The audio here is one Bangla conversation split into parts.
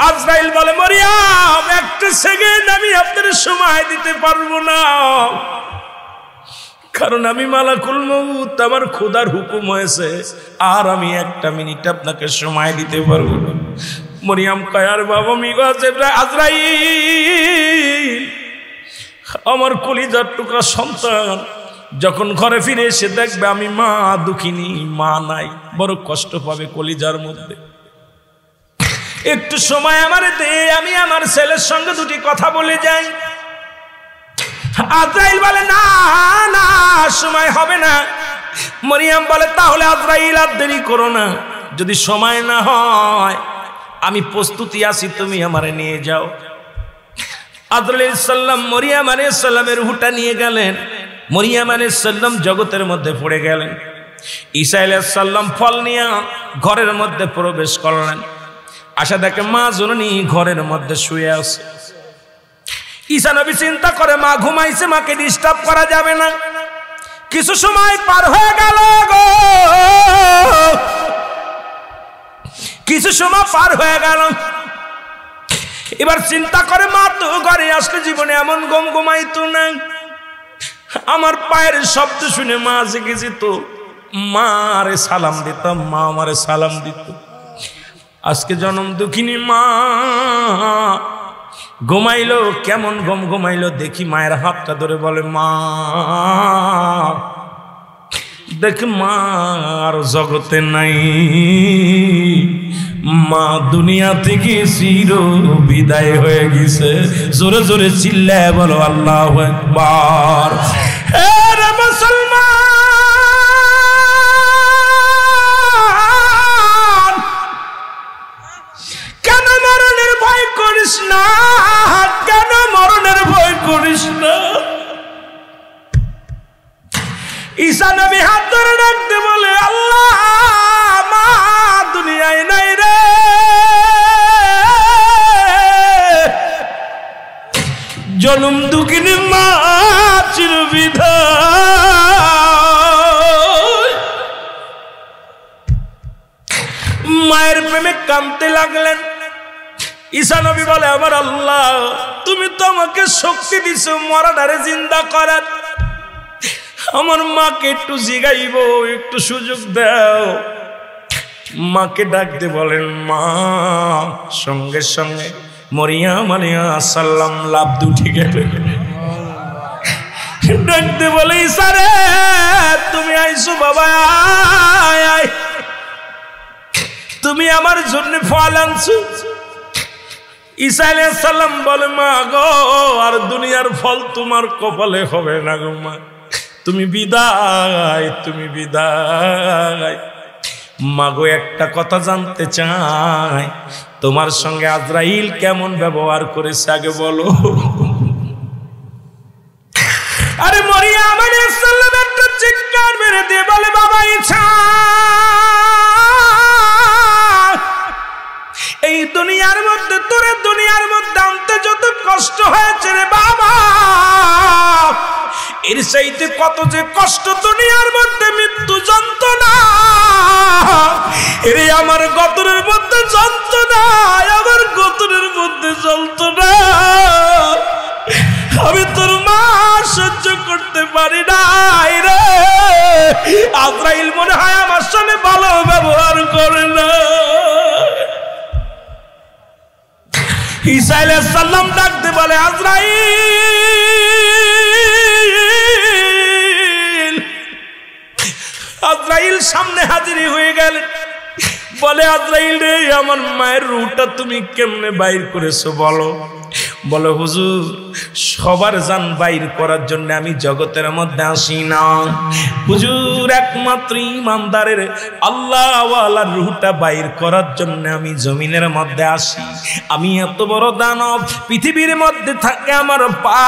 আজরাইল বলে মরিয়ম একটা সেকেন্ড আমি আপনার সময় দিতে পারবো না, কারণ আমি মালাকুল মউত, আমার খোদার হুকুম হয়েছে, আর আমি একটা মিনিট আপনাকে সময় দিতে পারবো না। মরিয়ম কয় আর বাবা আজরাইল, আমার কলিজার টুকরা সন্তান যখন ঘরে ফিরে এসে দেখবে আমি মা দুঃখিনী, মা নাই, বড় কষ্ট পাবে কলিজার মধ্যে। একটু সময় আমারে দে, আমি আমার ছেলের সঙ্গে দুটি কথা বলে যাই। আজরাইল বলে না না, সময় হবে না। মরিয়ম বলে তাহলে আজরাইল আর দেরি করো না, যদি সময় না হয় আমি প্রস্তুতি আছি, তুমি আমারে নিয়ে যাও। আজরাইল আলাইহিস সালাম মরিয়ম আলাইহিস সালামের রূহটা নিয়ে গেলেন। মরিয়ম আলাইহিস সালাম জগতের মধ্যে পড়ে গেলেন। ঈসা আলাইহিস সালাম ফল নিয়ে ঘরের মধ্যে প্রবেশ করলেন। আশা দেখে মা জননী ঘরের মধ্যে শুয়ে আছে। ঈসা নবী চিন্তা করে মা ঘুমাইছে, মাকে ডিস্টার্ব করা যাবে না। কিছু সময় পার হয়ে গেল গো, কিছু সময় পার হয়ে গেল। এবার চিন্তা করে মা তো ঘরে আসলে জীবনে এমন গম ঘুমাইতো না। আমার পায়ের শব্দ শুনে মা জেগে যেত, মা আরে সালাম দিতাম, মা আমারে সালাম দিত। আজকে জনম দুঃখিনী মা ঘুমাইলো, কেমন গম ঘুমাইলো দেখি। মায়ের হাতটা ধরে বলে মা দেখ, মা আর জগতে নাই, মা দুনিয়া থেকে চির বিদায় হয়ে গেছে। জোরে জোরে চিল্লায় বলো আল্লাহু আকবার। হে মুসলমান, কেন মরণের ভয় করিস না, কেন মরণের ভয় করিস না? ঈসা নবী হাত ধরে ডাকতে বলে আল্লাহ, মা দুনিয়ায় নাই রে, জনম দুঃখিনী মা চির বিদায়। মায়ের প্রেমে কাঁদতে লাগলেন। ঈসা নবী বলে আমার আল্লাহ, তুমি তো আমাকে শক্তি দিছো মরাটারে জিন্দা করার, আমার মাকে একটু জিগাইব, একটু সুযোগ দাও। মাকে ডাকতে বলেন মা। সঙ্গে সঙ্গে মরিয়ম আলাইহিস সালাম লাফ উঠে গেলেন। ডাকতে বলে ঈসা রে, তুমি আইছো বাবা, আয়, তুমি আমার জন্য ফল আনছো। ঈসা আলাইহিস সালাম বলে মা গো, আর দুনিয়ার ফল তোমার কপালে হবে না গো মা, তুমি বিদায়, তুমি বিদায়। মাগো একটা কথা জানতে চাই, তোমার সঙ্গে আজরাইল কেমন ব্যবহার করেছে আগে বলো। আরে মরিয়ম আলাইহিস সালাম একটা চিৎকার মেরে দিয়ে বলে বাবা ইচ্ছা, এই দুনিয়ার মধ্যে তোরে দুনিয়ার মধ্যে আনতে যত কষ্ট হয়েছে রে বাবা, এর চাইতে কত যে কষ্ট দুনিয়ার মধ্যে মৃত্যু যন্ত্রণা। এরে আমার গতরের মধ্যে যন্ত্রণা, আমার গতরের মধ্যে যন্ত্রণা, আমি তোর মা সহ্য করতে পারি না রে। আজরাইল মনে হয় আমার সঙ্গে ভালো ব্যবহার করে না। ঈসা আলাইহিস সালাম ডাকতে বলে আজরাইল। আজরাইল সামনে হাজির হয়ে গেলেন। বলে আজরাইল রে, আমার মায়ের রূহটা তুমি কেমনে বাইর করেছো বলো। বলে হুজুর, সবার জান বাইর করার জন্য আমি জগতের মধ্যে আসি না হুজুর, একমাত্র ইমানদারের আল্লাহ ওয়ালার রূহটা বাইর করার জন্য আমি জমিনের মধ্যে আসি। আমি এত বড় দানব, পৃথিবীর মধ্যে থাকে আমার পা,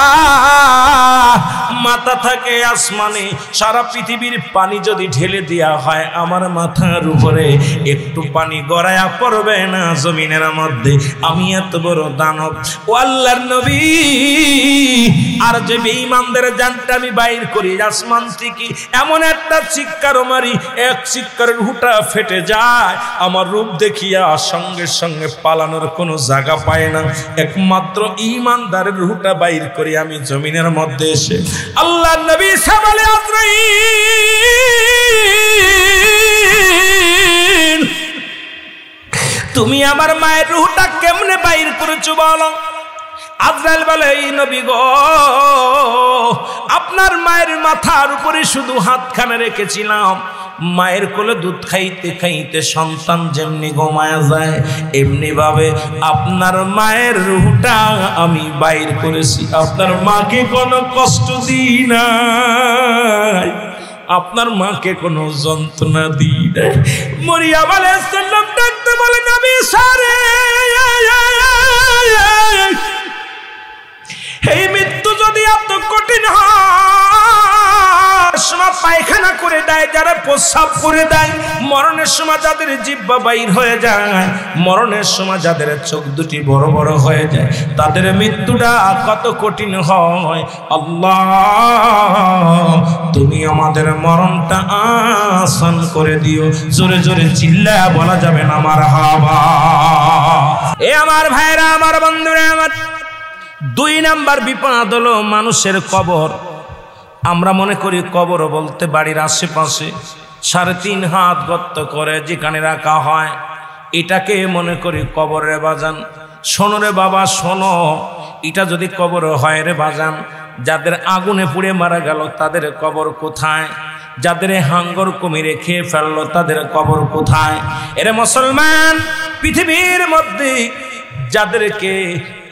মাথা থাকে আসমানে, সারা পৃথিবীর পানি যদি ঢেলে দেওয়া হয় আমার মাথার উপরে একটু পানি গড়ায়া পড়বে না জমিনের মধ্যে। আমি এত বড় দানব, ও আল্লাহ আল্লাহর নবী আর যে বেঈমানদের জানটা আমি বাইর করি আসমান থেকে এমন একটা চিৎকার মারি এক চিৎকারের হুটা ফেটে যায় আমার রূপ দেখিয়া সঙ্গে সঙ্গে পালানোর কোনো জায়গা পায় না একমাত্র ঈমানদারের হুটা বাইর করি আমি জমিনের মধ্যে এসে আল্লাহর নবী সামালে আজরাইল তুমি আমার মায়ের রূহটা কেমনে বাইর করেছো বলো আজরাইল বলে এই নবী গো আপনার মায়ের মাথার উপরে শুধু হাতখানে রেখেছিলাম মায়ের কোলে দুধ খাইতে খাইতে সন্তান যেমনি ঘুমায়া যায় এমনি ভাবে আপনার মায়ের রূহটা আমি বাইর করেছি আপনার মাকে কোনো কষ্ট দিই নাই আপনার মাকে কোনো যন্ত্রণা দিই নাই মরিয়ম আলাইহিস সালাম ডাকতে বলে নবী সারে এই মৃত্যু যদি এত কঠিন হয় সময় পায়খানা করে দেয় যারা প্রস্রাব করে দেয় মরণের সময় যাদের জিহ্বা বাইর হয়ে যায় মরণের সময় যাদের চোখ দুটি বড় বড় হয়ে যায় তাদের মৃত্যুটা কত কঠিন হয় আল্লাহ তুমি আমাদের মরণটা আসান করে দিও জোরে জোরে চিল্লায়া বলা যাবে না মারহাবা এ আমার ভাইরা আমার বন্ধুরা আমার 2 নাম্বার বিপদ হলো মানুষের কবর আমরা মনে করি কবর বলতে বাড়ির আশেপাশে 3.5 হাত গর্ত করে যেখানে রাখা হয় এটাকে মনে করি কবর রে বাজান শোনো রে বাবা শোনো এটা যদি কবর হয় রে বাজান যাদের আগুনে পুড়ে মারা গেল তাদের কবর কোথায় যাদের হাঙ্গর কুমিরে খেয়ে ফেললো তাদের কবর কোথায় এরে মুসলমান পৃথিবীর মধ্যে যাদেরকে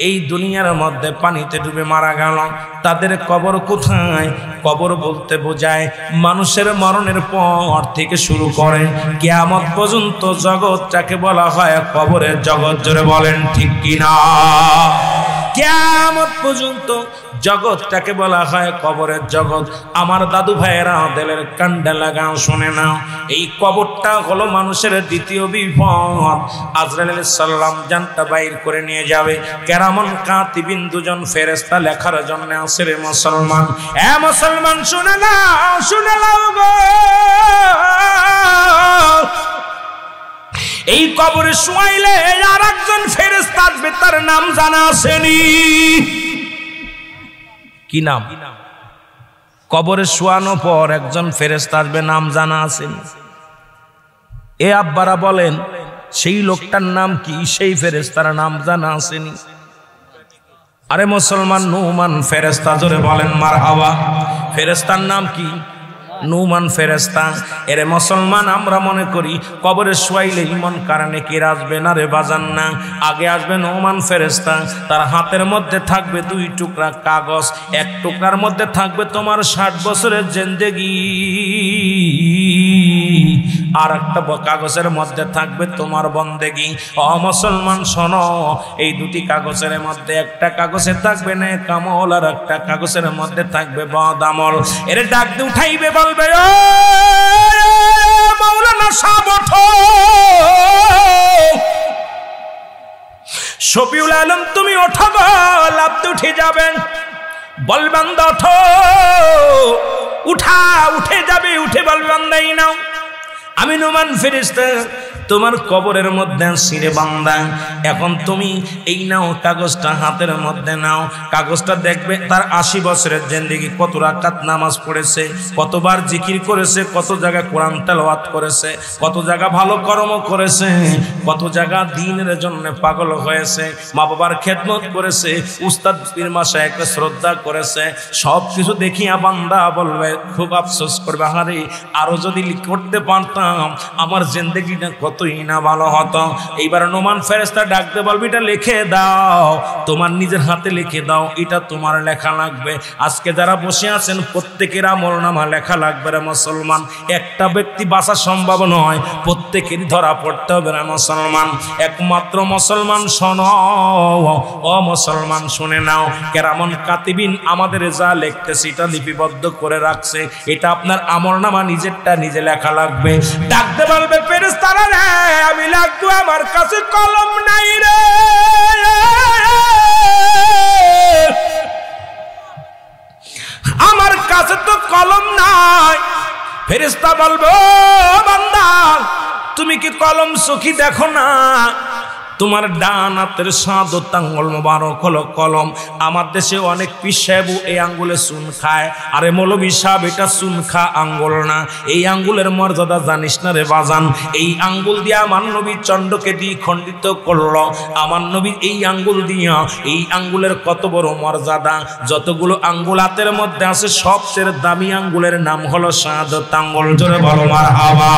এই দুনিয়ার মধ্যে পানিতে ডুবে মারা গেল তাদের কবর কোথায় কবর বলতে বোঝায় মানুষের মরণের পর থেকে শুরু করে কিয়ামত পর্যন্ত জগৎটাকে বলা হয় কবরের জগৎ জোরে বলেন ঠিক কিনা কিয়ামত পর্যন্ত জগৎটাকে বলা হয় কবরের জগৎ আমার দাদু ভাইয়েরা দিলের কান্ডা লাগাও শুনে নাও এই কবরটা হলো মানুষের দ্বিতীয় বিপদ আজরাইল আলাইহিস সালাম জানটা বাইর করে নিয়ে যাবে কেরামন কাতিবিন দুজন ফেরেশতা লেখার জন্য আসে রে মুসলমান এ মুসলমান শুনে নাও গো এই কবরে শুয়াইলে আরেকজন ফেরেশতা আসবে তার নাম জানা আসেনি কি নাম কবরে শোয়ানো পর একজন ফেরেশতা আসবে নাম জানা আসেনি এ আব্বারা বলেন সেই লোকটার নাম কি সেই ফেরেশতার নাম জানা আসেনি আরে মুসলমান নুমান ফেরেশতা জোরে বলেন মারহাবা ফেরেশতার নাম কি নুমান ফেরেশতা এরে মুসলমান আমরা মনে করি কবরে শুয়াইলে ইমান কারণে কি আসবে না রে বাজান না আগে আসবে নুমান ফেরেশতা তার হাতের মধ্যে থাকবে 2 টুকরা কাগজ এক টুকরার মধ্যে থাকবে তোমার 60 বছরের জিন্দেগি আর একটা কাগজের মধ্যে থাকবে তোমার বন্দেগি ও মুসলমান শোনো এই 2টি কাগজের মধ্যে একটা কাগজে থাকবে নেক আমল আর একটা কাগজের মধ্যে থাকবে বদ আমল এর ডাক দিয়ে উঠাইবে বলবে ও মাওলানা সাহেব ওঠো শফিউল আলম তুমি ওঠো গো লাফতে উঠে যাবেন বলবেন ওঠো উঠে যাবে উঠে বলবেন নাই নাও আমি নুমান ফেরেশতা তোমার কবরের মধ্যে সিরে বান্দা এখন তুমি এই নাও কাগজটা হাতের মধ্যে নাও কাগজটা দেখবে তার 80 বছরের জিন্দেগি কত রাকাত নামাজ পড়েছে কতবার জিকির করেছে কত জায়গা কোরআন তেলাওয়াত করেছে কত জায়গা ভালো কর্ম করেছে কত জায়গা দ্বীনের জন্য পাগল হয়েছে মা বাবার খেদমত করেছে উস্তাদ পীর মাশায়েখকে শ্রদ্ধা করেছে সব কিছু দেখিয়া বান্দা বলবে খুব আফসোস করবে আরে আরো যদি করতে পারতাম আমার জিন্দেগিটা কতই না ভালো হতো এইবার নুমান ফেরেশতা ডাকতে বলবি এটা লিখে দাও তোমার নিজের হাতে লিখে দাও এটা তোমার লেখা লাগবে আজকে যারা বসে আছেন প্রত্যেকের আমলনামা লেখা লাগবে রে মুসলমান একটা ব্যক্তি বাঁচা সম্ভব নয় প্রত্যেকেরই ধরা পড়তে হবে রে মুসলমান একমাত্র মুসলমান শোনো ও মুসলমান শুনে নাও কেরামন কাতিবিন আমাদের যা লিখতেছে এটা লিপিবদ্ধ করে রাখছে এটা আপনার আমলনামা নিজেরটা নিজে লেখা লাগবে ডাকতে বলবে ফেরেশতারা রে আমি লাগবো আমার কাছে কলম নাই রে ফেরেশতা বলবে ও বান্দা তুমি কি কলম চোখে দেখো না? তোমার ডান হাতের শাহাদত আঙ্গুল মোবারক হলো কলম। আমার দেশে অনেক পীর সাহেব এই আঙ্গুলে চুন খায়। আরে মৌলভী সাহেব এটা চুন খা আঙ্গুল না, এই আঙ্গুলের মর্যাদা জানিস না রে বাজান। এই আঙ্গুল দিয়ে আমার নবী চন্ডকে দিয়ে খণ্ডিত করলো। আমার নবী এই আঙ্গুল দিয়া, এই আঙ্গুলের কত বড় মর্যাদা। যতগুলো আঙ্গুল হাতের মধ্যে আছে সবচেয়ে দামি আঙ্গুলের নাম হলো শাহাদত আঙ্গুল। জোরে বলো মারহাবা।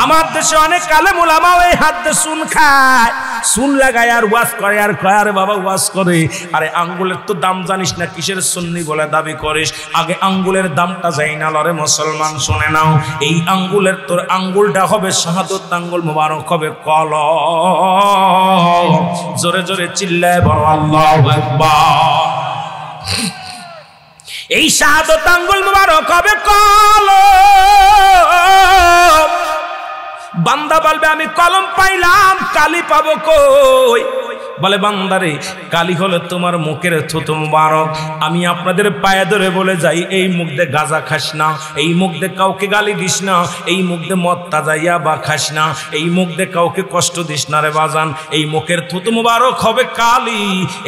আমার দেশে অনেক আলেম ওলামা এই হাত দিয়ে চুন খায়, চুন লাগায় আর ওয়াজ করে, আর কয় আরে বাবা ওয়াজ করে। আরে আঙ্গুলের তো দাম জানিস না, কিসের সুন্নি বলে দাবি করিস? আগে আঙ্গুলের দামটা যাই না লরে মুসলমান, শুনে নাও। এই আঙ্গুলের তোর আঙ্গুলটা হবে শাহাদত আঙ্গুল মোবারক হবে কলম। জোরে জোরে চিল্লায় বলো আল্লাহু আকবার। এই শাহাদত আঙ্গুল মোবারক হবে কলম। বান্দা বলবে আমি কলম পাইলাম, কালি পাবো কই? বলে বান্দারে কালি হলো তোমার মুখের থুতু মুবারক। আমি আপনাদের পায়ে ধরে বলে যাই, এই মুখ দিয়ে গাঁজা খাস না, এই মুখ দিয়ে কাউকে গালি দিস না, এই মুখ দিয়ে মদ তাজাইয়া বা খাস না, এই মুখ দিয়ে কাউকে কষ্ট দিস না রে বাজান। এই মুখের থুতু মুবারক হবে কালি।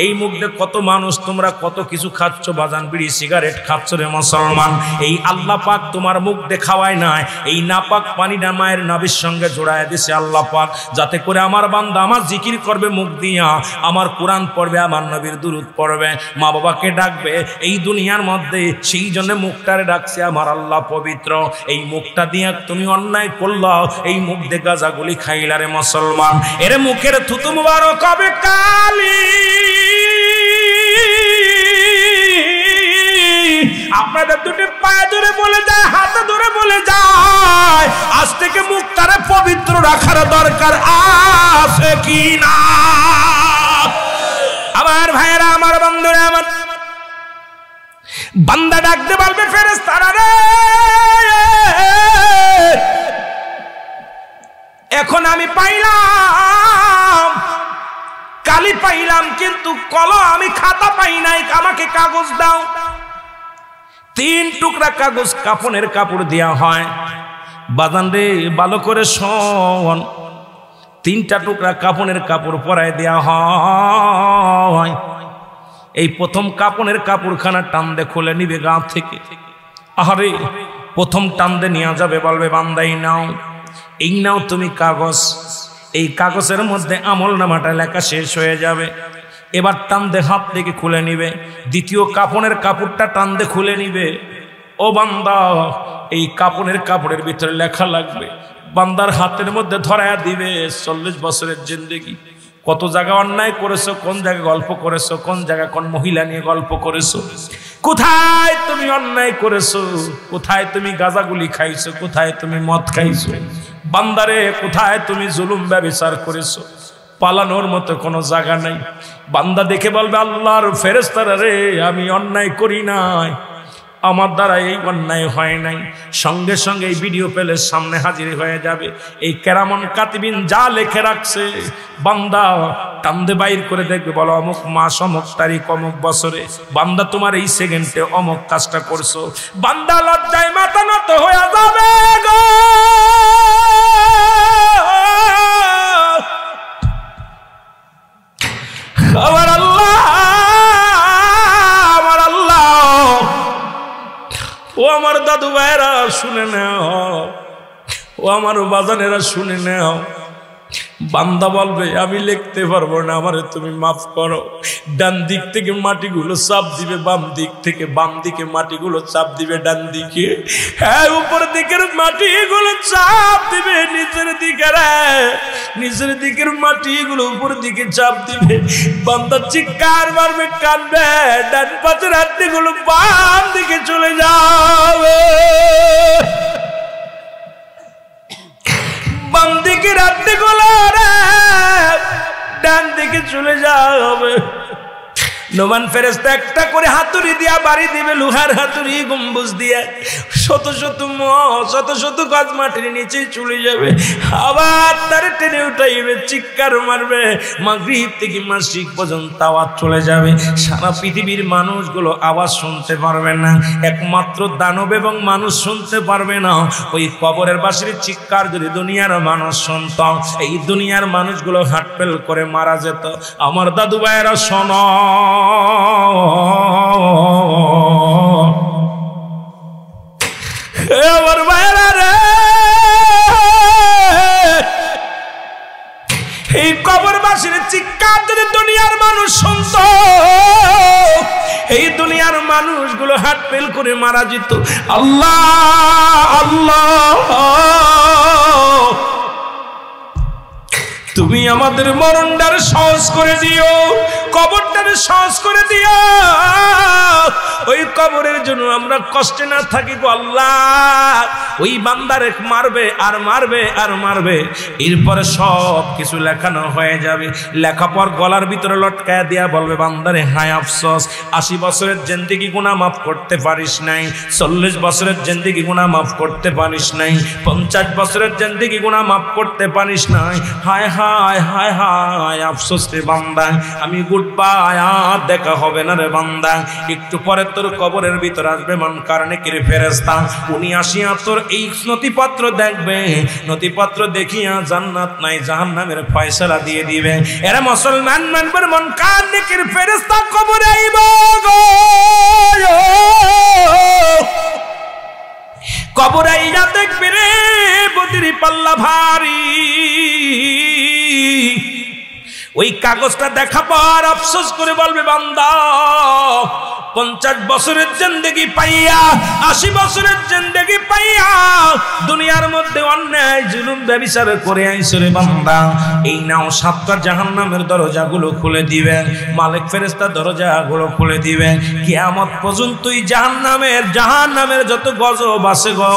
এই মুখ দিয়ে কত মানুষ তোমরা কত কিছু খাচ্ছ বাজান, বিড়ি সিগারেট খাচ্ছ রে মুসলমান। এই আল্লাহ পাক তোমার মুখ দিয়ে খাওয়ায় নাই, এই নাপাক পানিটা মায়ের নাভির সঙ্গে জোড়ায় দিছে আল্লাহ পাক, যাতে করে আমার বান্দা আমার জিকির করবে মুখ দিয়া, আমার কোরআন পড়বে, আমার নবীর দুরূদ পড়বে, মা বাবাকে ডাকবে এই দুনিয়ার মধ্যে। সেই জন্য মুখটারে ডাকছে আমার আল্লাহ পবিত্র। এই মুখটা দিয়ে তুমি অন্যায় করলা, এই মুখ দিয়ে গাঁজাগুলি খাইলা রে মুসলমান। এর মুখের থুতু মুবারক হবে কালি। আপনাদের দুটি পায়ে ধরে বলে যায়, হাতে ধরে বলে যায়, আজ থেকে মুখটারে পবিত্র রাখার দরকার আছে কি না? আমার ভাইয়েরা, আমার বন্ধুরা, আমার বান্দা ডাকতে বলবে ফেরেশতারা রে, এখন আমি পাইলাম কালি পাইলাম, কিন্তু কলম আমি খাতা পাই নাই, আমাকে কাগজ দাও। 3 টুকরা কাগজ কাফনের কাপড় দেয়া হয়। বাজান রে ভালো করে শোন, 3টা টুকরা কাফনের কাপড় পরায় দেয়া হয়। এই প্রথম কাফনের কাপড়খানা টান দিয়ে খুলে নিবে গা থেকে। আরে প্রথম টান দিয়ে নিয়ে যাবে, বলবে বান্দাই নাও, এই নাও তুমি কাগজ। এই কাগজের মধ্যে আমলনামাটা লেখা শেষ হয়ে যাবে। এবার টান দিয়ে হাত থেকে খুলে নিবে। দ্বিতীয় কাফনের কাপড়টা টান দিয়ে খুলে নিবে। ও বান্দা, এই কাফনের কাপড়ের ভিতরে লেখা লাগবে, বান্দার হাতের মধ্যে ধরায়া দিবে 40 বছরের জিন্দেগি। কত জায়গা অন্যায় করেছো, কোন জায়গায় গল্প করেছো, কোন জায়গায় কোন মহিলা নিয়ে গল্প করেছো, কোথায় তুমি অন্যায় করেছো, কোথায় তুমি গাঁজাগুলি খাইছো, কোথায় তুমি মদ খাইছো, বান্দারে কোথায় তুমি জুলুম ব্যভিচার করেছো। পালানোর মতো কোনো জায়গা নাই। বান্দা দেখে বলবে আল্লাহর ফেরেশতারা রে, আমি অন্যায় করি নাই, আমার দ্বারা এই অন্যায় হয় নাই। সঙ্গে সঙ্গে এই ভিডিও পেলে সামনে হাজির হয়ে যাবে। এই কেরামন কাতিবিন যা লেখে রাখছে, বান্দা টান্দে বাইর করে দেখবে, বলো অমুক মাস, অমুক তারিখ, অমুক বছরে বান্দা তোমার এই সেকেন্ডে অমুক কাজটা করছো। বান্দা লজ্জায় মাথা নত হয়ে যাবে গো। আমার আল্লাহ, আমার আল্লাহ, ও আমার দাদু ভাইরা শুনে নাও, ও আমার বাজানেরা শুনে নাও। বান্দা বলবে আমি লিখতে পারবো না, আমারে তুমি মাফ করো। ডান দিক থেকে মাটিগুলো চাপ দিবে বাম দিক থেকে, বাম দিকে মাটিগুলো চাপ দিবে ডান দিকে, হ্যাঁ উপর দিকের মাটিগুলো চাপ দিবে নিচের দিকে, নিচের দিকের মাটিগুলো উপর দিকে চাপ দিবে। বান্দা চিৎকার মারবে, কাঁদবে, ডান পাশের হাড্ডিগুলো বাম দিকে চলে যাবে, বাম দিকের হাড্ডিগুলো ডান দিকে চলে যাবে। নোমান ফেরেশতা একটা করে হাতুড়ি দিয়া বাড়ি দিবে, লোহার হাতুড়ি গম্বুজ দিয়া শত শত শত শত গাছ মাটির নিচে চলে যাবে, আবার তার টেনে উঠাইবে, চিৎকার মারবে, মাগরিব থেকে মাসিক পর্যন্ত আওয়াজ চলে যাবে। সারা পৃথিবীর মানুষগুলো আওয়াজ শুনতে পারবে না, একমাত্র দানব এবং মানুষ শুনতে পারবে না। ওই কবরের বাসির চিৎকার যদি দুনিয়ার মানুষ শুনত, এই দুনিয়ার মানুষগুলো হাটপেল করে মারা যেত। আমার দাদু ভাইয়েরা শোনো, আমার ভাইয়েরা রে, এই কবরবাসীর চিৎকার যদি দুনিয়ার মানুষ শুনত, এই দুনিয়ার মানুষগুলো হাত ফেল করে মারা যেত। আল্লাহ আল্লাহ, তুমি আমাদের মরণটার সহজ করে দিও, কবরটার সহজ করে দিও, ওই কবরের জন্য আমরা কষ্টে না থাকি গো আল্লাহ। ওই বান্দারে মারবে আর মারবে আর মারবে, এরপরে সব কিছু লেখানো হয়ে যাবে। লেখা পর গলার ভিতরে লটকায় দিয়া বলবে, বান্দারে হায় আফসোস, 80 বছরের জিন্দেগি গুনাহ মাফ করতে পারিস নাই, 40 বছরের জিন্দেগি গুনাহ মাফ করতে পারিস নাই, 50 বছরের জিন্দেগি গুনাহ মাফ করতে পারিস নাই। হায় হায় হায় হায় আফসোস রে বান্দা, আমি গুড বাই, আর দেখা হবে না রে বান্দা। একটু পরে তোর কবরের ভিতর আসবে মুনকার নেকির ফেরেশতা, উনি আসিয়া তোর এই নথিপত্র দেখবে, নথিপত্র দেখিয়া জান্নাত নাই জাহান্নামের ফয়সালা দিয়ে দিবে। এরা মুসলমান মানবার মুনকার নেকির ফেরেশতা কবরে আইব গো, কবরে আইয়া দেখবে রে বদির পাল্লা ভারী। ওই কাগজটা দেখা পর আফসোস করে বলবে, বান্দা 50 বছরের জিন্দেগি পাইয়া, 80 বছরের জিন্দেগি পাইয়া দুনিয়ার মধ্যে অন্যায় জুলুম ব্যভিচার করে আইছো রে বান্দা, এই নাও 7টা জাহান্নামের দরজাগুলো খুলে দিবেন, মালিক ফেরেশতা দরজাগুলো খুলে দিবেন। কিয়ামত পর্যন্ত এই জাহান্নামের যত গজব আছে গো,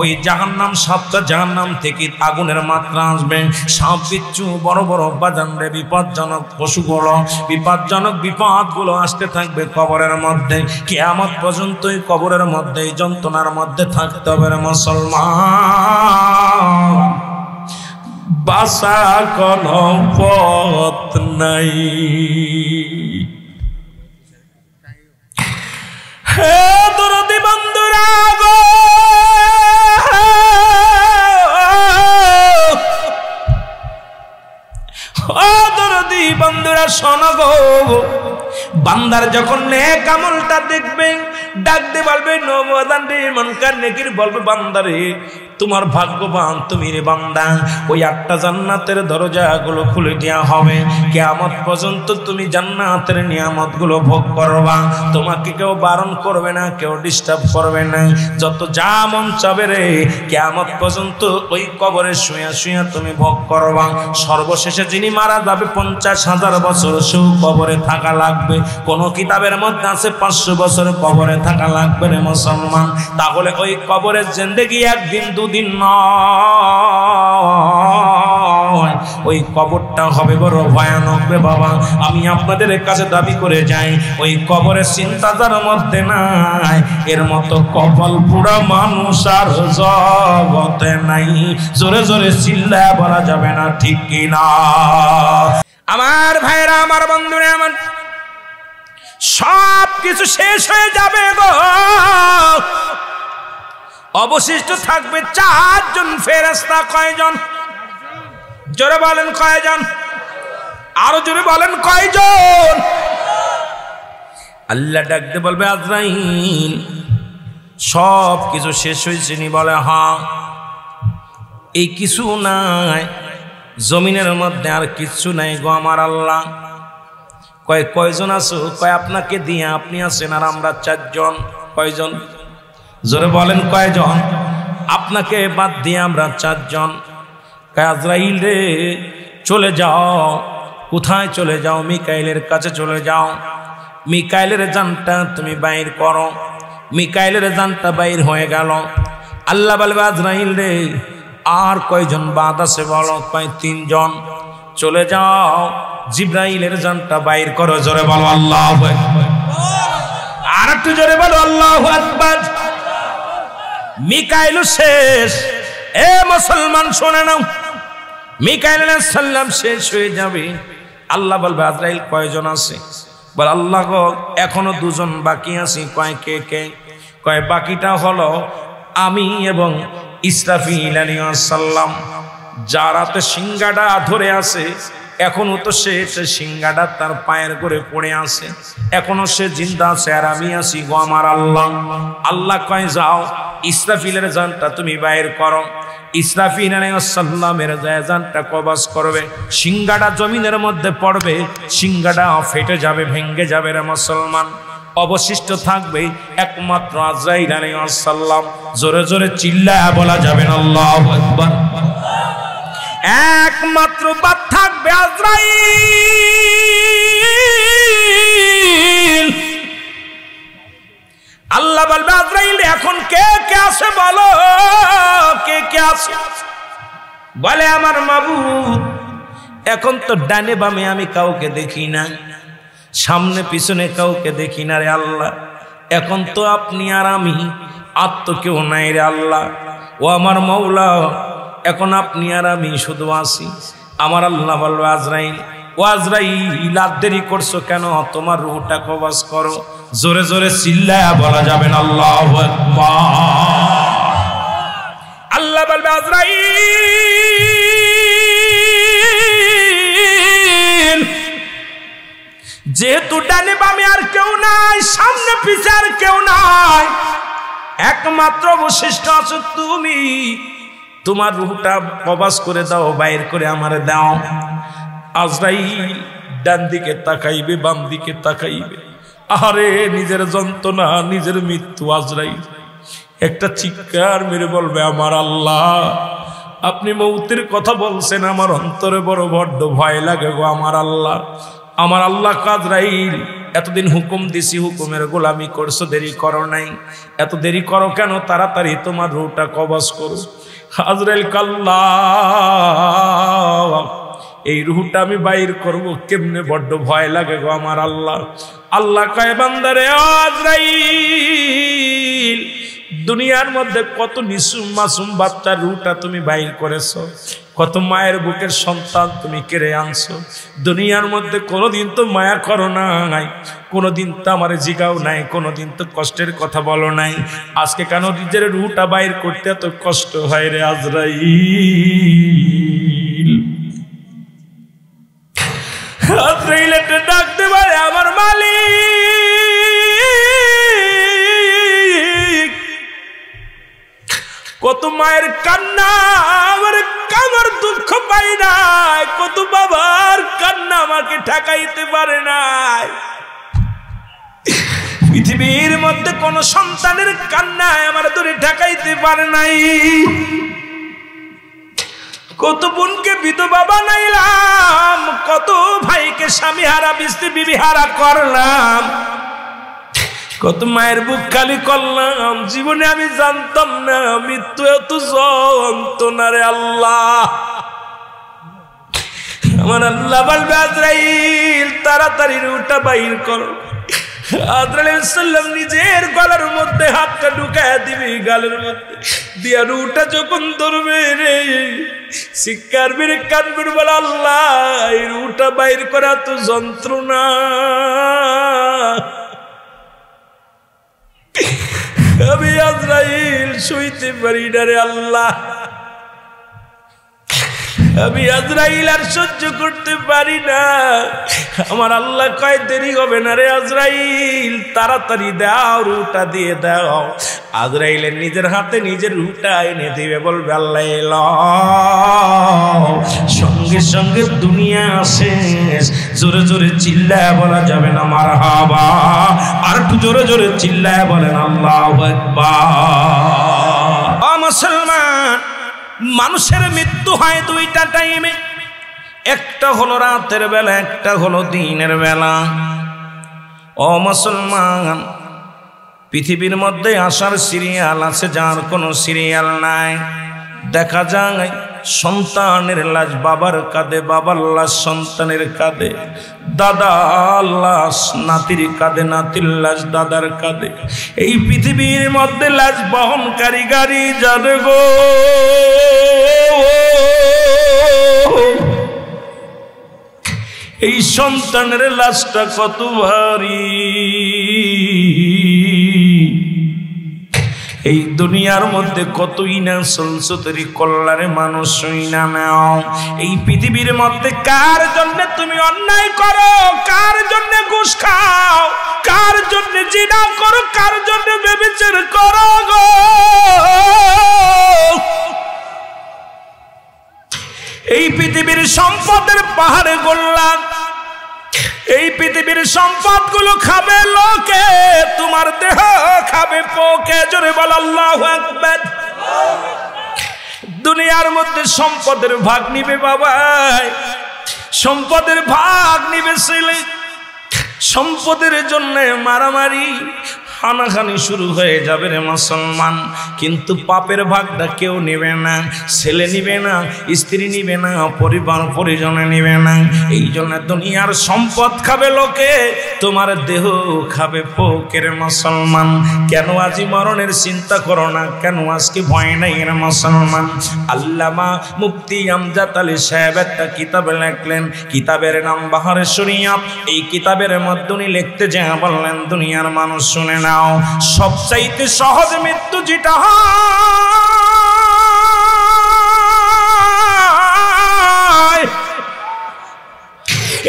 ওই জাহান্নাম 7টা জাহান্নাম থেকে আগুনের মাত্রা আসবে। সাপ বিচ্ছু বড় বড় বাজান রে, বিপজ্জনক পশুগুলো, বিপজ্জনক বিপদগুলো আসতে থাকবে কবরের মধ্যে। কিয়ামত পর্যন্ত এই কবরের মধ্যে এই যন্ত্রণার মধ্যে থাকতে হবে রে মুসলমান, বাসা কোনো পথ নাই। হে দরদি বন্ধুরা গো, ও দরদি বন্ধুরা শোনো গো, বান্দার যখন নেক আমলটা দেখবে, ডাক দিয়ে বলবে, নবদান রে মুনকার নেকির বলবে, বান্দারে তোমার ভাগ্যবান তুমি রে বান্দা, ওই 8টা জান্নাতের দরজাগুলো খুলে দেওয়া হবে। কিয়ামত পর্যন্ত তুমি জান্নাতের নিয়ামতগুলো ভোগ করবা, তোমাকে কেউ বারণ করবে না, কেউ ডিস্টার্ব করবে না, যত যা মন চাবে রে কিয়ামত পর্যন্ত ওই কবরে শুয়ে শুয়ে তুমি ভোগ করবা। সর্বশেষে যিনি মারা যাবে 50,000 বছর সে কবরে থাকা লাগবে, কোন কিতাবের মধ্যে আছে 500 বছর কবরে থাকা লাগবে রে মুসলমান। তাহলে ওই কবরের জিন্দেগি একদিন দুদিন নয়, ওই কবরটা হবে বড় ভয়ানক রে বাবা। আমি আপনাদের কাছে দাবি করে যাই, ওই কবরের চিন্তা যার মধ্যে নাই, এর মতো কপাল পুরা মানুষ আর জগতে নাই। জোরে জোরে চিল্লায় বলা যাবে না, ঠিক কিনা? আমার ভাইরা, আমার বন্ধুরা, আমার সব কিছু শেষ হয়ে যাবে গো, অবশিষ্ট থাকবে 4 জন ফেরেশতা। কয়জন? জোরে বলেন কয়জন? আরো জোরে বলেন কয়জন? আল্লাহ ডাকতে বলবে, আজরাইল সব কিছু শেষ হয়েছে নি? বলে হ্যাঁ। এই কিছু নাই, জমিনের মধ্যে আর কিছু নাই গো আমার আল্লাহ। কয়জন আছো? কয় আপনাকে দিয়ে আপনি আছেন আর আমরা 4 জন। কয়জন? জোরে বলেন কয়জন? আপনাকে বাদ দিয়ে আমরা 4 জন। কয় আজরাইল রে চলে যাও। কোথায় চলে যাও? মিকাইলের কাছে চলে যাও। মিকাইলের জানটা তুমি বাইর করো। মিকাইলের জানটা বাইর হয়ে গেল। আল্লাহ বলবে, আজরাইল রে আর কয়জন বাদ আছে বলো? কয় 3 জন। চলে যাও, জিব্রাইলের জানটা বাইর করো। জোরে বলো আল্লাহু আকবার। আর একটু জোরে বলো আল্লাহু আকবার। মিকাইল শেষ। এ মুসলমান শুনে নাও, মিকাইল আলাইহিস সালাম শেষ হয়ে যাবে। আল্লাহ বলবে আজরাইল কয়জন আছে? বল আল্লাহ গো এখনো দুজন বাকি আছে। কয় কে কে? কয় বাকিটা হলো আমি এবং ইসরাফিল আলাইহিস সালাম। যারাতে সিংহাটা ধরে আছে এখনো তো সে সিংহাটা তার পায়ের করে পড়ে আছে, এখনো সে জিন্দা আছে আর আমি আছি গো আমার আল্লাহ। আল্লাহ কয় যাও ইসরাফিলের জানটা তুমি বাইর করো। ইসরাফিল আলাইহিস সালামের জানটা কবজ করবে, সিংহাটা জমিনের মধ্যে পড়বে, সিংহাটা ফেটে যাবে, ভেঙে যাবে রে মুসলমান। অবশিষ্ট থাকবে একমাত্র আজরাইল আলাইহিস সালাম। জোরে জোরে চিল্লায়া বলা যাবে না আল্লাহু আকবার। একমাত্র বাদ থাকবে আজরাইল। আল্লাহ বলবে আজরাইল এখন কে কে আছে বলো, কে কে আছে? বলে আমার মাবুদ এখন তো ডানে বামে আমি কাউকে দেখি না, সামনে পিছনে কাউকে দেখি না রে আল্লাহ। এখন তো আপনি আর আমি, আর তো কেউ নাই রে আল্লাহ। ও আমার মওলা এখন আপনি আর আমি শুধু আছি। আমার আল্লাহ বলবে আজরাইল, ও আজরাইল আর দেরি করছো কেন? তোমার রূহটা কবজ করো। জোরে জোরে চিল্লায়া বলা যাবে না আল্লাহু আকবার। আল্লাহ বলবে আজরাইল যেহেতু ডানে বামে আর কেউ নাই, সামনে পিছে আর কেউ নাই, একমাত্র অবশিষ্ট আছো তুমি। তোমার রূহটা কবজ করে দাও, বাইর করে আমারে দাও। আজরাইল ডান দিকে তাকাইবে, বাম দিকে তাকাইবে, আরে নিজের যন্ত্রণা, নিজের মৃত্যু। আজরাইল একটা চিৎকার মেরে বলবে আমার আল্লাহ আপনি মৌতের কথা বলছেন, আমার অন্তরে বড় বড্ড ভয় লাগে গো আমার আল্লাহ। আমার আল্লাহ আজরাইল এতদিন হুকুম দিছি, হুকুমের গোলামি করছো, দেরি করো নাই, এত দেরি করো কেন? তাড়াতাড়ি তোমার রূহটা কবজ করো। আজরাইল কাল্লা এই রূহটা আমি বাইর করব কেমনে? বড্ড ভয় লাগে গো আমার আল্লাহ। আল্লাহ কয় বান্দারে আজরাইল দুনিয়ার মধ্যে কত নিসুম মাসুম বাচ্চার রূহটা তুমি বাইর করেছো, কত মায়ের বুকের সন্তান তুমি কেড়ে আনছো। দুনিয়ার মধ্যে কোনোদিন তো মায়া করো নাই, কোনোদিন তো আমার জিগাও নাই, কোনোদিন তো কষ্টের কথা বলো নাই। আজকে কেন নিজের রূহটা বাইর করতে এত কষ্ট হয় রে আজরাইল? আজরাইল একটা ডাকতে পারে আমার মালিক। কত মায়ের কান্না আমার দুঃখ পাই নাই, কত বাবার কান্না আমাকে ঠেকাইতে পারে নাই। পৃথিবীর মধ্যে কোন সন্তানের কান্নায় আমার ধরে ঠেকাইতে পারে নাই। কত বোনকে বিধবা বানাইলাম, কত ভাইকে স্বামী হারা, বিবি হারা করলাম, কত মায়ের বুক খালি করলাম। জীবনে আমি জানতাম না মৃত্যু এত যন্ত্রণা রে আল্লাহ। আমার আল্লাহ বলবে আজরাইল তাড়াতাড়ি রূহটা বাইর করো। আজরাইল সাল্লাম নিজের গলার মধ্যে হাতটা ঢুকায় দিবি, গালের মধ্যে দিয়া রূহটা যখন ধরবে রে চিৎকার মেরে কাঁদবে, বলে আল্লাহ এই রূহটা বাইর করা তো যন্ত্রণা, আমি আজরাইল সইতে পারি না রে আল্লাহ। আমি আজরাইল আর সহ্য করতে পারি না। আমার আল্লাহ কয় দেরি হবে না রে আজরাইল, তাড়াতাড়ি দাও, রূহটা দিয়ে দাও। আজরাইলের নিজের হাতে নিজের রূহটা এনে দিবে, বলবে আল্লাহ এলো। সঙ্গে সঙ্গে দুনিয়া শেষ। জোরে জোরে চিল্লায় বলা যাবে না মারহাবা, আর একটু জোরে জোরে চিল্লায় বলেন আল্লাহু আকবার। ও মুসলমান, মানুষের মৃত্যু হয় দুইটা টাইমে, একটা হলো রাতের বেলা, একটা হলো দিনের বেলা। ও মুসলমান, পৃথিবীর মধ্যে আসার সিরিয়াল আছে, যার কোনো সিরিয়াল নাই। দেখা যায় সন্তানের লাশ বাবার কাঁধে, বাবার লাশ সন্তানের কাঁধে, দাদার লাশ নাতির কাঁধে, নাতির লাশ দাদার কাঁধে। এই পৃথিবীর মধ্যে লাশ বহনকারী গাড়ি যাবে গো। এই সন্তানের লাশটা কত ভারী। এই দুনিয়ার মধ্যে কতই না সংসদরি কল্যাণে মানুষ শুই না নাও। এই পৃথিবীর মধ্যে কার জন্য তুমি অন্যায় করো, কার জন্য ঘুষ খাও, কার জন্য জিনা করো, কার জন্য ব্যভিচার করো গো। এই পৃথিবীর সম্পদের পাহাড়ে গোল্লান, এই পৃথিবীর সম্পদগুলো খাবে লোকে, তোমার দেহ খাবে পোকে। জোরে বল আল্লাহু আকবার। দুনিয়ার মধ্যে সম্পদের ভাগ নিবে বাবাই, সম্পদের ভাগ নিবে ছেলে, সম্পদের জন্য মারামারি হানাহানি শুরু হয়ে যাবে রে মুসলমান। কিন্তু পাপের ভাগটা কেউ নেবে না, ছেলে নিবে না, স্ত্রী নিবে না, পরিবার পরিজনে নিবে না। এই জন্য দুনিয়ার সম্পদ খাবে লোকে, তোমার দেহ খাবে পোকের মুসলমান। কেন আজি মরণের চিন্তা করো না, কেন আজকে ভয় নাই রে মুসলমান? আল্লামা মুফতি আমজাদ আলী সাহেব একটা কিতাবে লিখলেন, কিতাবের নাম বাহারে শরিয়াত। এই কিতাবের মধ্যে উনি লিখতে যা বললেন, দুনিয়ার মানুষ শুনে না, সবচাইতে সহজ মৃত্যু যেটা হয়,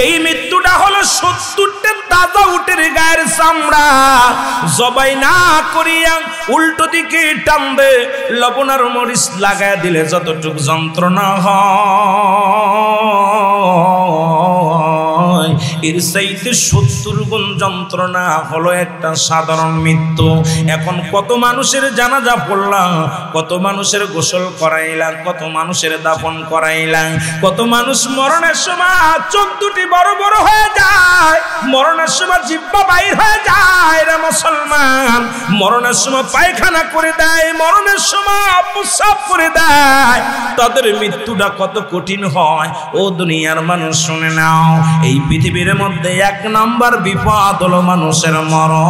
এই মৃত্যুটা হলো 70টা তাজা উটের গায়ের চামড়া জবাই না করিয়া উল্টো দিকে টানবে, লবণ আর মরিচ লাগায় দিলে যতটুক যন্ত্রণা হয়, এর চাইতে 70 গুণ যন্ত্রণা হলো একটা সাধারণ মৃত্যু। এখন কত মানুষের জানাজা পড়লাম, কত মানুষের গোসল করাইলাম, কত মানুষের দাফন করাইলাম, কত মানুষ মরণের সময় চোখ দুটি বড় বড় হয়ে যায়, মরণের সময় জিহ্বা বাইর হয়ে যায় রে মুসলমান, মরণের সময় পায়খানা করে দেয়, মরণের সময় প্রস্রাব করে দেয়। তাদের মৃত্যুটা কত কঠিন হয় ও দুনিয়ার মানুষ শুনে নাও। এই পৃথিবীর মধ্যে 1 নাম্বার বিপদ হলো মানুষের মরণ,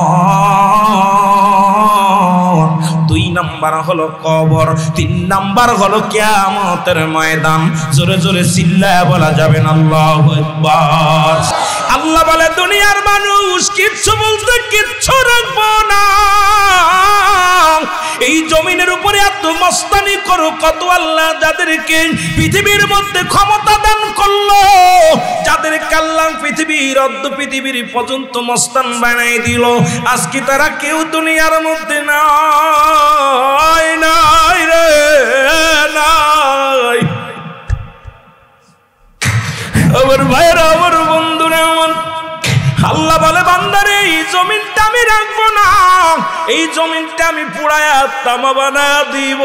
2 নাম্বার হলো কবর, 3 নাম্বার হলো কিয়ামতের ময়দান। জোরে জোরে চিল্লায় বলা যাবে না আল্লাহু আকবার। আল্লাহ বলে দুনিয়ার মানুষ কিচ্ছু বলতে কিচ্ছু রাখবো না, এই জমিনের উপরে এত মস্তানি করো। কত আল্লাহ যাদেরকে পৃথিবীর মধ্যে ক্ষমতা দান করলো, যাদেরকে আল্লাহ পৃথিবীর অর্ধ পৃথিবীর পর্যন্ত মস্তান বানাই দিল, আজকে তারা কেউ দুনিয়ার মধ্যে নাই, নাই রে নাই। আমার ভাইরা, আমার বন্ধুরা, আমার আল্লাহ বলে বান্দারে এই জমিনটা আমি রাখবো না, এই জমিনটা আমি পুড়ায়া তামা বানা দিব।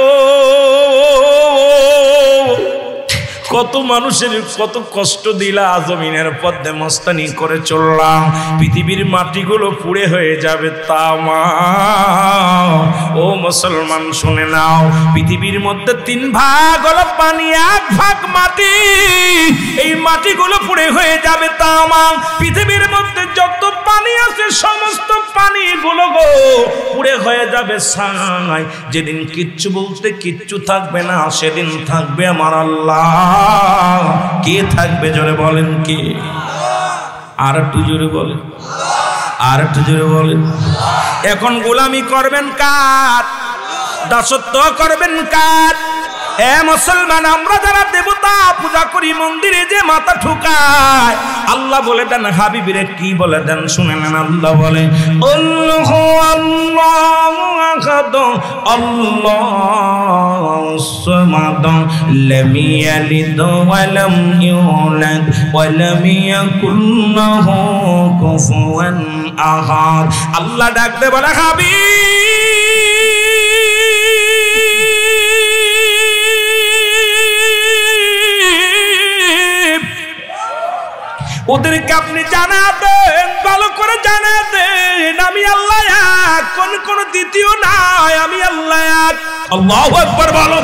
কত মানুষের কত কষ্ট দিলা, জমিনের পথে মস্তানি করে চললাম, পৃথিবীর মাটিগুলো পুড়ে হয়ে যাবে তামা। ও মুসলমান শুনে নাও, পৃথিবীর মধ্যে 3 ভাগ হলো পানি, 1 ভাগ মাটি, এই মাটিগুলো পুড়ে হয়ে যাবে তামা। পৃথিবীর মধ্যে যত পানি আছে সমস্ত পানিগুলো গো পুড়ে হয়ে যাবে ছাই। যেদিন কিচ্ছু বলতে কিচ্ছু থাকবে না, সেদিন থাকবে আমার আল্লাহ। কে থাকবে জোরে বলেন কে? আর একটু জোরে বলেন, আর একটু জোরে বলেন। এখন গোলামি করবেন কার? দাসত্ব করবেন কার? এ মুসলমান, আমরা যারা দেবতা পূজা করি মন্দিরে যে মাথা ঠুকায়, আল্লাহ বলে দেন হাবিবিরে কি বলে দেন শুনে নেন। আল্লাহ বলে আল্লাহু আল্লাহু আহাদ আল্লাহুস সামাদ লাম ইয়ালিদ ওয়া লাম ইউলাদ ওয়া লাম ইয়াকুল লাহু কুফুয়ান আহাদ। আল্লাহ ডাকতে বলে হাবিব ওদেরকে আপনি জানা দেন, ভালো করে জানা দেন আমি আল্লাহ এক, কোন দ্বিতীয় নাই, আমি আল্লাহ এক। আল্লাহু আকবার বলো।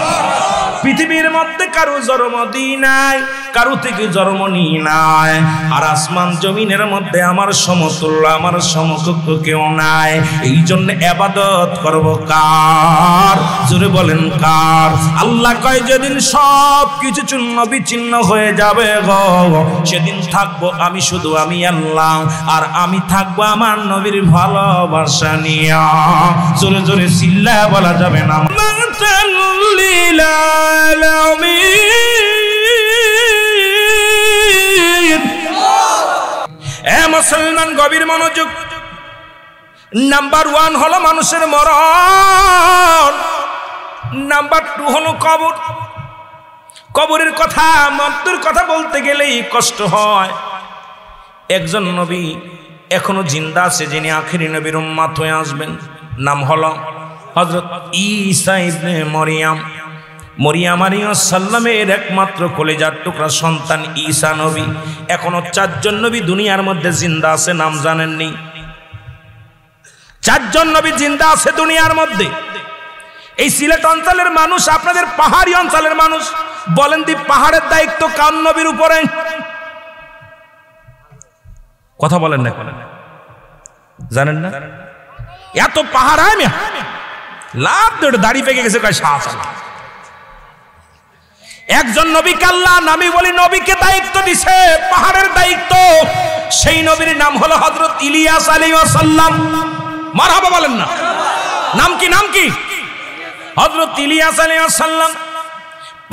পৃথিবীর মধ্যে কারো জন্ম দিই নাই, কারো থেকে জন্ম নিই নাই। আর আসমান জমিনের মধ্যে আমার সমতুল্য, আমার সমকক্ষ কেউ নাই। এই জন্য ইবাদত করব কার? জোরে বলেন কার? আল্লাহ কয় যেদিন সব কিছু চূর্ণ বিচ্ছিন্ন হয়ে যাবে গো, সেদিন থাকবো আমি শুধু, আমি আল্লাহ। আর আমি থাকবো আমার নবীর ভালোবাসা নিয়া। জোরে জোরে চিল্লায় বলা যাবে না। মুসলমান গভীর মনোযোগ। নাম্বার 1 হলো মানুষের মরণ, নাম্বার 2 হলো কবর। কবরের কথা, মৃত্যুর কথা বলতে গেলেই কষ্ট হয়। একজন নবী এখনো জিন্দা আছে, যিনি আখেরি নবীর উম্মত হয়ে আসবেন। নাম হলো হযরত ঈসা ইবনে মরিয়ম। মরিয়ম আলাইহিস সালামের একমাত্র কলিজার টুকরা সন্তান ঈসা নবী। এখনো 4 জন নবী দুনিয়ার মধ্যে জিন্দা আছে, নাম জানেননি? 4 জন নবী জিন্দা আছে দুনিয়ার মধ্যে। এই সিলেট অঞ্চলের মানুষ, আপনাদের পাহাড়ি অঞ্চলের মানুষ, বলেন দি পাহাড়ের দায়িত্ব কার নবীর উপরে? কথা বলেন না, জানেন না? এত পাহাড় আমি লাভ ধরে দাড়ি পেকে গেছে কয় শাহ। একজন নবীকে আল্লাহ, আমি বলি নবীকে দায়িত্ব দিছে, পাহাড়ের দায়িত্ব। সেই নবীর নাম হলো হযরত ইলিয়াস আলাইহিস সালাম। মারহাবা বলেন না? নাম কি? নাম কি? হযরত ইলিয়াস আলাইহিস সালাম।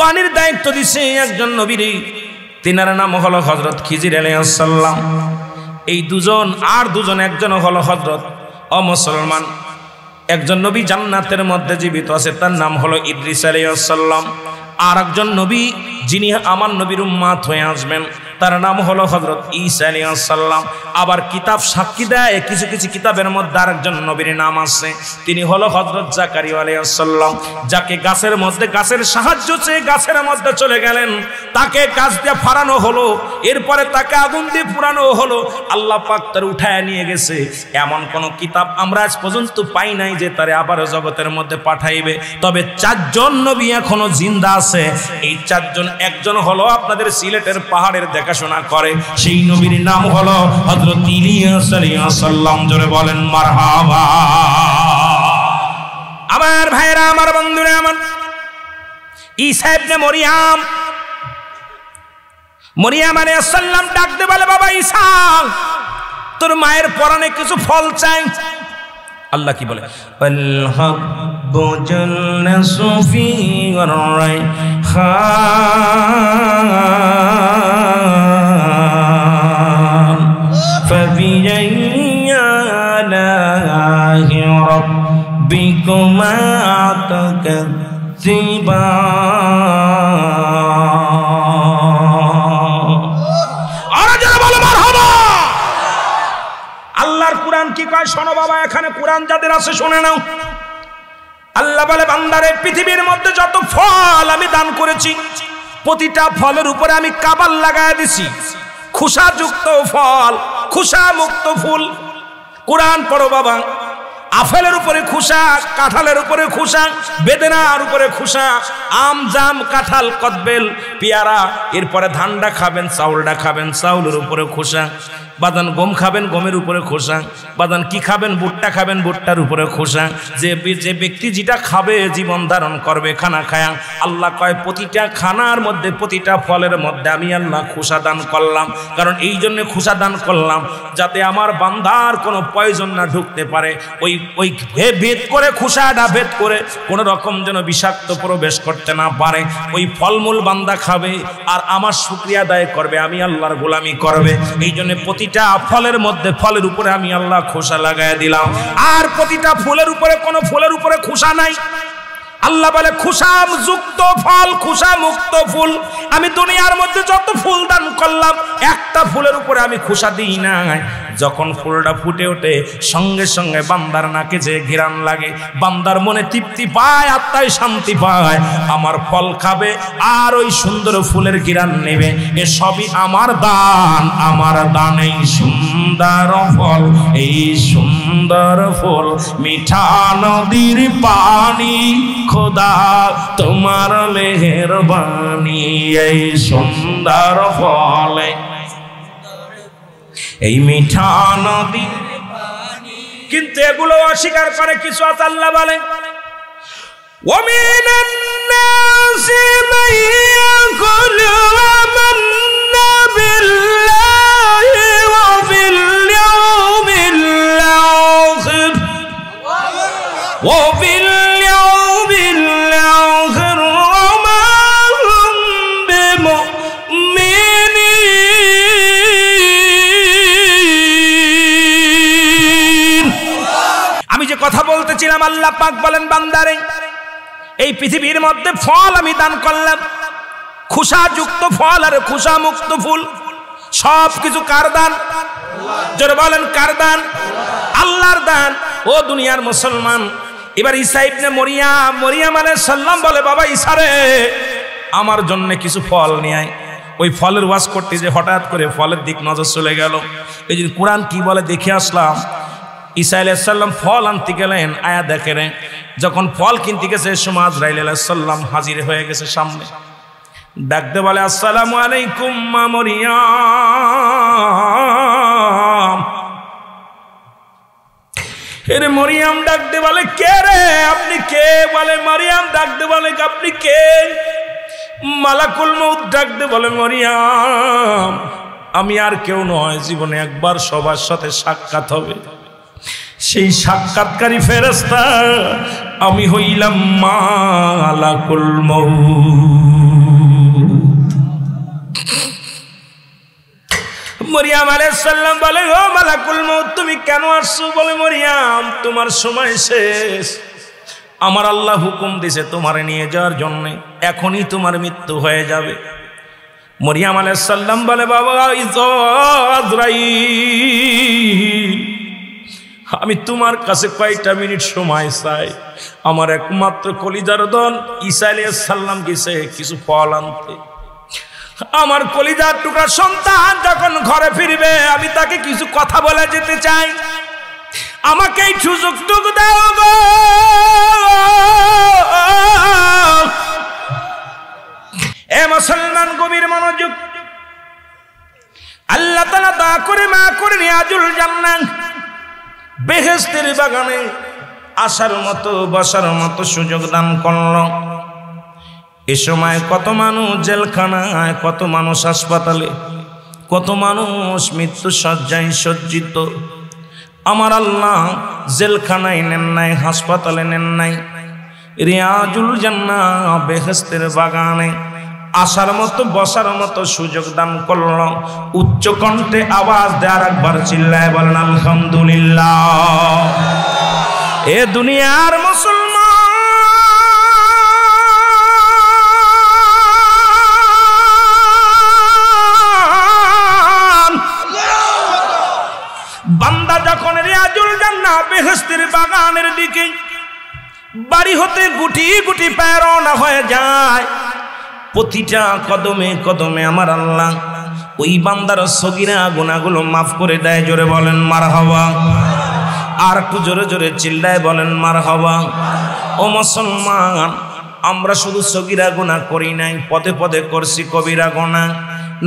পানির দায়িত্ব দিছে একজন নবীর, তিনার নাম হলো হযরত খিজির আলাইহিস সালাম। এই দুজন, আর দুজন, একজন হলো হযরত মুসলমান, একজন নবী জান্নাতের মধ্যে জীবিত আছে, তার নাম হলো ইদ্রিস আলাইহিস সালাম। আর একজন নবী যিনি আমার নবীর উম্মত হয়ে আসবেন, তার নাম হলো হযরত ঈসা আলাইহিস সালাম। আবার কিতাব সাক্ষী দেয়, কিছু কিছু কিতাবের মধ্যে আরেকজন নবীর নাম আছে, তিনি হলো হযরত জাকারিয়া আলাইহিস সালাম, যাকে গাছের মধ্যে, গাছের সাহায্য চেয়ে গাছের মধ্যে চলে গেলেন, তাকে গাছ দিয়ে ফাড়ানো হলো, এরপরে তাকে আগুন দিয়ে পুরানো হলো, আল্লাহ পাক তার উঠায় নিয়ে গেছে। এমন কোন কিতাব আমরা আজ পর্যন্ত পাই নাই যে তারে আবার জগতের মধ্যে পাঠাইবে। তবে 4 জন নবী এখনো জিন্দা আছে। এই 4 জন, একজন হলো আপনাদের সিলেটের পাহাড়ের দেখাশোনা করে, সেই নবীর নাম হলো হযরত ইলিয়াস আলাইহিস সালাম। জোরে বলেন মারহাবা। আমার ভাইরা, আমার বন্ধুরা, আমার ঈসা ইবনে মরিয়ম, মরিয়ম আলাইহিস সালাম ডাকতে বলে, বাবা ঈসা, তোর মায়ের পরনে কিছু ফল চাই। আল্লাহ কি বলে? আল হাব্বু জান্নাতু ফি রাইহান ফাবিআইয়ি আলাহি রাব্বিকুমা তুকাজ্জিবান। আর যারা বলে মারহাবা। আল্লাহর কুরআন কি কয় শোনো বাবা, এখানে কুরআন যাদের আছে শুনে নাও। আল্লাহ বলে, বান্দারে, পৃথিবীর মধ্যে যত ফল আমি দান করেছি, প্রতিটা ফলের উপরে আমি কাবাল লাগায় দিছি, খোসাযুক্ত ফল, খোসা মুক্ত ফুল। কুরআন পড়ো বাবা। আপেলের উপরে খোসা, কাঁঠালের উপরে খোসা, বেদেনার উপরে খোসা, আম, জাম, কাঁঠাল, কদবেল, পেয়ারা, এরপরে ধানটা খাবেন, চাউলটা খাবেন, চাউলের উপরে খোসা। বাদান গম খাবেন, গমের উপরে খোসা। বাদান কি খাবেন? ভুট্টা খাবেন, ভুট্টার উপরে খোসা। যে ব্যক্তি যেটা খাবে, জীবন ধারণ করবে খানা খায়া, আল্লাহ কয় প্রতিটা খানার মধ্যে, প্রতিটা ফলের মধ্যে আমি আল্লাহ খোসা দান করলাম। কারণ এই জন্য খোসা দান করলাম, যাতে আমার বান্দার কোনো পয়জন না ঢুকতে পারে। ওই ভেদ করে, খোসাটা ভেদ করে কোনো রকম যেন বিষাক্ত প্রবেশ করতে না পারে। ওই ফলমূল বান্দা খাবে আর আমার শুকরিয়া আদায় করবে, আমি আল্লাহর গোলামি করবে। এই জন্য প্রতিটা ফলের মধ্যে, ফলের উপরে আমি আল্লাহ খোসা লাগায় দিলাম। আর প্রতিটা ফুলের উপরে, কোনো ফুলের উপরে খোসা নাই। আল্লাহ বলে, খোসা যুক্ত ফল, খোসা মুক্ত ফুল। আমি দুনিয়ার মধ্যে যত ফুল দান করলাম, একটা ফুলের উপরে আমি খোসা দিই নাই। যখন ফুলটা ফুটে ওঠে, সঙ্গে সঙ্গে বান্দার নাকে যে ঘিরান লাগে, বান্দার মনে তৃপ্তি পায়, আত্মায় শান্তি পায়। আমার ফল খাবে আর ওই সুন্দর ফুলের ঘিরান নেবে। এ সবই আমার দান, আমার দান। এই সুন্দর ফল, এই সুন্দর ফুল, মিঠা নদীর পানি, খোদা তোমার মেহেরবানি এই সুন্দর ফলে এই মিঠা নদী। কিন্তু এগুলো অস্বীকার করে কিছু আছে। আল্লাহ বলে ومن الناس من يقول آمنا بالله وباليوم الآخر وباليوم الآخر وما هم بمؤمنين। আমি যে কথা বলতেছিলাম, আল্লাহ পাক বলেন বান্দারে এই পৃথিবীর মধ্যে ফল আমি দান করলাম, খোসাযুক্ত ফল আর খোসা মুক্ত ফুল, সব কিছু কার দান? জোরে বলেন কার দান? আল্লাহর দান। ও দুনিয়ার মুসলমান, এবার ঈসা ইবনে মরিয়াম আলাইহিস সালাম বলে বাবা ঈসা রে আমার জন্য কিছু ফল নিয়ে আয়। ওই ফলের ওয়াজ করতে যে হঠাৎ করে ফলের দিক নজর চলে গেল। এই যে কোরআন কি বলে দেখে আসলাম। ঈসা আলাইহিস সালাম ফল আনতে গেলেন, আয়া দেখেন যখন ফল কিনতে গেছে সময় আজরাইল আলাইহিস সালাম হাজির হয়ে গেছে সামনে। ডাকতে বলে আসসালামু আলাইকুম মা মরিয়াম। এরে মরিয়াম ডাকতে বলে কে রে আপনি কে? বলে মরিয়াম ডাকতে বলে আপনি কে? মালাকুল মউত ডাকতে বলে মরিয়াম আমি আর কেউ নয়, জীবনে একবার সবার সাথে সাক্ষাৎ হবে, সেই সাক্ষাৎকারী ফেরেশতা আমি হইলাম মালাকুল মউত। মরিয়াম আলাইহিস সালাম বলে ও মালাকুল মউত তুমি কেন আসছো? বলে মরিয়াম তোমার সময় শেষ, আমার আল্লাহ হুকুম দিয়েছে তোমারে নিয়ে যাওয়ার জন্য, এখনই তোমার মৃত্যু হয়ে যাবে। মরিয়াম আলাইহিস সালাম বলে বাবা আজরাইল আমি তোমার কাছে কয়েকটা মিনিট সময় চাই, আমার একমাত্র কলিজার দল ঈসা আলাইহিস সালাম গেছে কিছু ফল আনতে, আমার কলিজার টুকরা সন্তান যখন ঘরে ফিরবে আমি তাকে কিছু কথা বলে যেতে চাই, আমাকে এই সুযোগটুকু দাও গো। এ মুসলমান গভীর মনোযোগ, আল্লাহ তাআলা দয়া করে মা করে রিয়াজুল জান্নাহ বেহেশতের বাগানে আসার মতো বসার মতো সুযোগ দান করল। এ সময় কত মানুষ জেলখানায়, কত মানুষ হাসপাতালে, কত মানুষ মৃত্যু শয্যায় সজ্জিত। আমার আল্লাহ জেলখানায় নেন নাই, হাসপাতালে নেন নাই, রিয়াজুল জান্নাহ বেহেশতের বাগানে আসার মতো বসার মতো সুযোগ দান করল। উচ্চ কণ্ঠে আওয়াজ দেওয়ার একবার চিল্লায় বলেন আলহামদুলিল্লাহ। এ দুনিয়ার মুসলমান বান্দা যখন রিয়াজুল জান্নাহ বেহেশতের বাগানের দিকে বাড়ি হতে গুটি গুটি পায়ে রওনা হয়ে যায়, প্রতিটা কদমে কদমে আমার আল্লাহ ওই বান্দার সগীরা গুনাহগুলো মাফ করে দেয়। জোরে বলেন মারহাবা। আর একটু জোরে জোরে চিল্লায় বলেন মারহাবা। ও মুসলমান, আমরা শুধু সগীরা গুনাহ করি নাই, পদে পদে করছি কবিরা গুনাহ।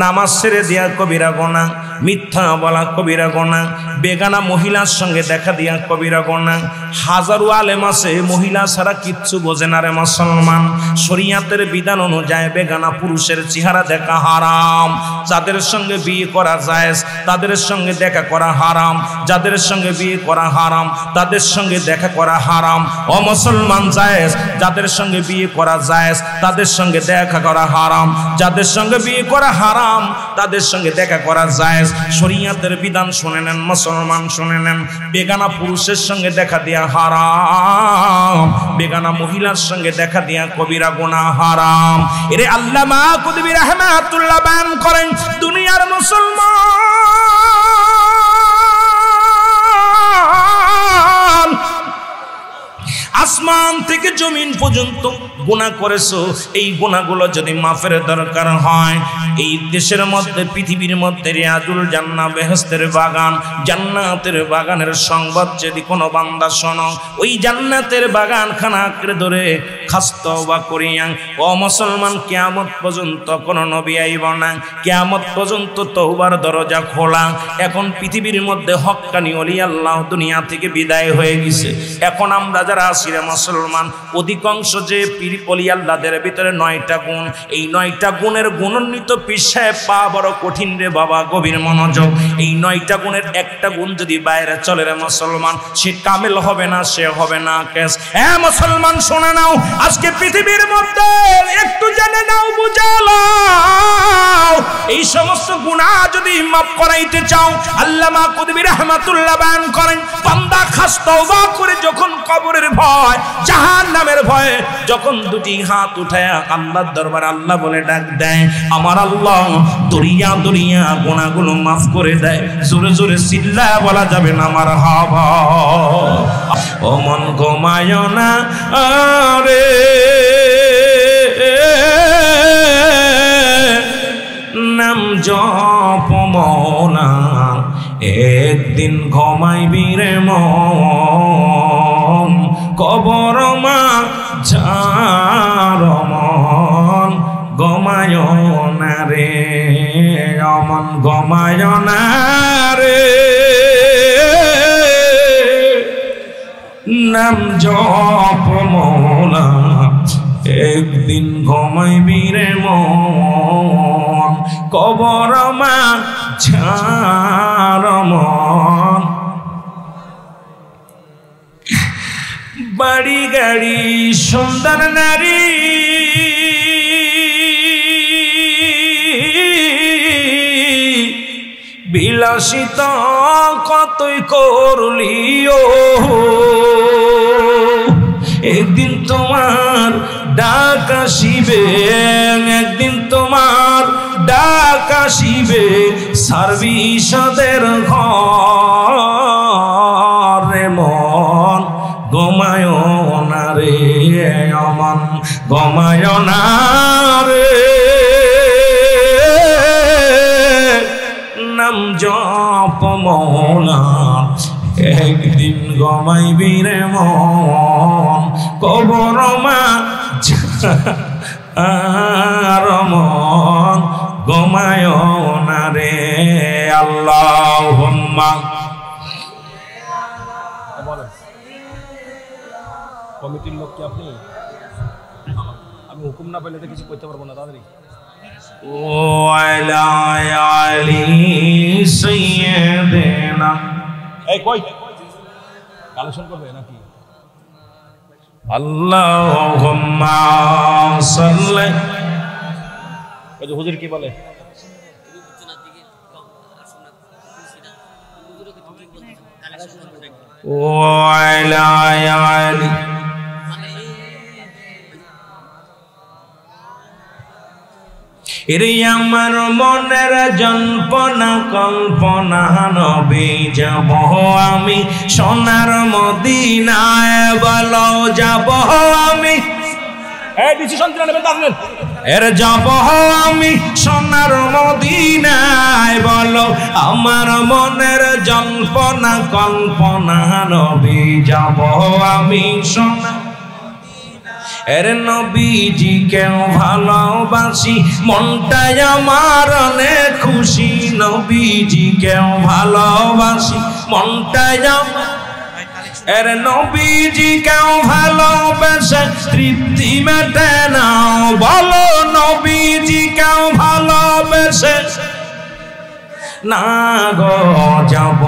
নামাজ ছেড়ে দিয়া কবিরা গুনাহ, মিথ্যা বলা কবিরা গুনাহ, বেগানা মহিলার সঙ্গে দেখা দিয়া কবিরা গুনাহ। হাজারো আলেম আছে মহিলা ছাড়া কিচ্ছু বোঝে না রে মুসলমান। শরীয়তের বিধান অনুযায়ী বেগানা পুরুষের চেহারা দেখা হারাম, যাদের সঙ্গে বিয়ে করা জায়েজ তাদের সঙ্গে দেখা করা হারাম, যাদের সঙ্গে বিয়ে করা হারাম তাদের সঙ্গে দেখা করা হারাম। ও মুসলমান জায়েজ, যাদের সঙ্গে বিয়ে করা জায়েজ তাদের সঙ্গে দেখা করা হারাম, যাদের সঙ্গে বিয়ে করা হারাম তাদের সঙ্গে দেখা করা জায়েজ। শরীয়তের বিধান শুনে নেন মুসলমান, শুনে নেন। বেগানা পুরুষের সঙ্গে দেখা দেয়া হারাম, বেগানা মহিলার সঙ্গে দেখা দেয়া কবিরা গুনাহ হারাম। এরে আল্লামা কুতুবী রাহমাতুল্লাহ বয়ান করেন দুনিয়ার মুসলমান আসমান থেকে জমিন পর্যন্ত গুনাহ করেছো, এই গুনাহগুলো যদি মাফের দরকার হয়, এই দেশের মধ্যে পৃথিবীর মধ্যে রিয়াজুল জান্নাহ বেহেশতের বাগান, জান্নাতের বাগানের সংবাদ যদি কোনো বান্দা শোনো, ওই জান্নাতের বাগান খানা আঁকড়ে ধরে খাস তওবা করিয়া, ও মুসলমান কিয়ামত পর্যন্ত কোনো নবী আইব না, কিয়ামত পর্যন্ত তওবার দরজা খোলা। এখন পৃথিবীর মধ্যে হক্কানি ওলি আল্লাহ দুনিয়া থেকে বিদায় হয়ে গেছে। এখন আমরা যারা আছি রে মুসলমান, অধিকাংশ যে পীর ওলি আল্লাহদের ভিতরে 9টা গুণ, এই 9টা গুণের গুণান্বিত পীর সাহেব পাওয়া বড় কঠিন রে বাবা, গভীর মনোযোগ। এই 9টা গুণের একটা গুণ যদি বাইরে চলে রে মুসলমান, সে কামেল হবে না, সে হবে না কেস। হ্যাঁ মুসলমান শুনে নাও, আজকে পৃথিবীর মধ্যে একটু জেনে নাও, বুঝালাও, এই সমস্ত গুনাহ যদি মাফ করাইতে চাও, আল্লামা কুতুবী রাহমাতুল্লাহ বয়ান করেন, বান্দা খাস তওবা করে যখন কবরের ভয়, জাহান্নামের ভয়ে যখন দুটি হাত উঠায়া আল্লাহর দরবারে আল্লাহ বলে ডাক দেয়, আমার আল্লাহ দরিয়া দরিয়া গুনাহগুলো মাফ করে দেয়। জোরে জোরে চিল্লায়া বলা যাবে না মারহাবা। ও মন ঘুমায় না রে, নাম জপ মওলা, একদিন ঘুমাইবি রে মন, কবর মা যার মন ঘুমায় না রে, অমন ঘুমায় না রে, নাম জপ মওলা, একদিন ঘুমাইবি রে মন, কবর মা ঝার মন। বাড়ি গাড়ি সুন্দর নারী, বিলাসিতা কতই করলিও, একদিন তোমার ডাক আসিবে, একদিন তোমার ডাক আসিবে, সার্ভিসদের ঘরে মন ঘুমায় না রে, অমন ঘুমায় না রে, নাম জপ মওলা, একদিন ঘুমাইবি রে মন, কবর মা আর মন ঘুমায় না রে। আল্লাহুম্মা কমিটির লোক কি আপনি? আমি হুকুম না পেলে তো কিছু করতে পারবো না তাড়াতাড়ি। ও আলা আলি সাইয়্যিদিনা, এই কই কালেকশন করবে নাকি? আল্লাহুম্মা সাল্লি, এই যে হুজুর কি বলে, ও আলা আলি, এরে আমার মনের জল্পনা কল্পনা, নবী যাব আমি সোনার মদিনায়, বলো যাব আমি, এর যাব আমি সোনার মদিনায়, বলো আমার মনের জল্পনা কল্পনা, নবী যাব আমি সোনার। এর নবীজি কেউ ভালোবাসি, মনটাই আমার অনেক খুশি, নবীজি কেউ ভালোবাসি, মনটাই আমার, এর নবীজি কেউ ভালোবাসে, তৃপ্তি মেটে না, বলো নবীজি কেউ ভালোবাসে না গো, যাব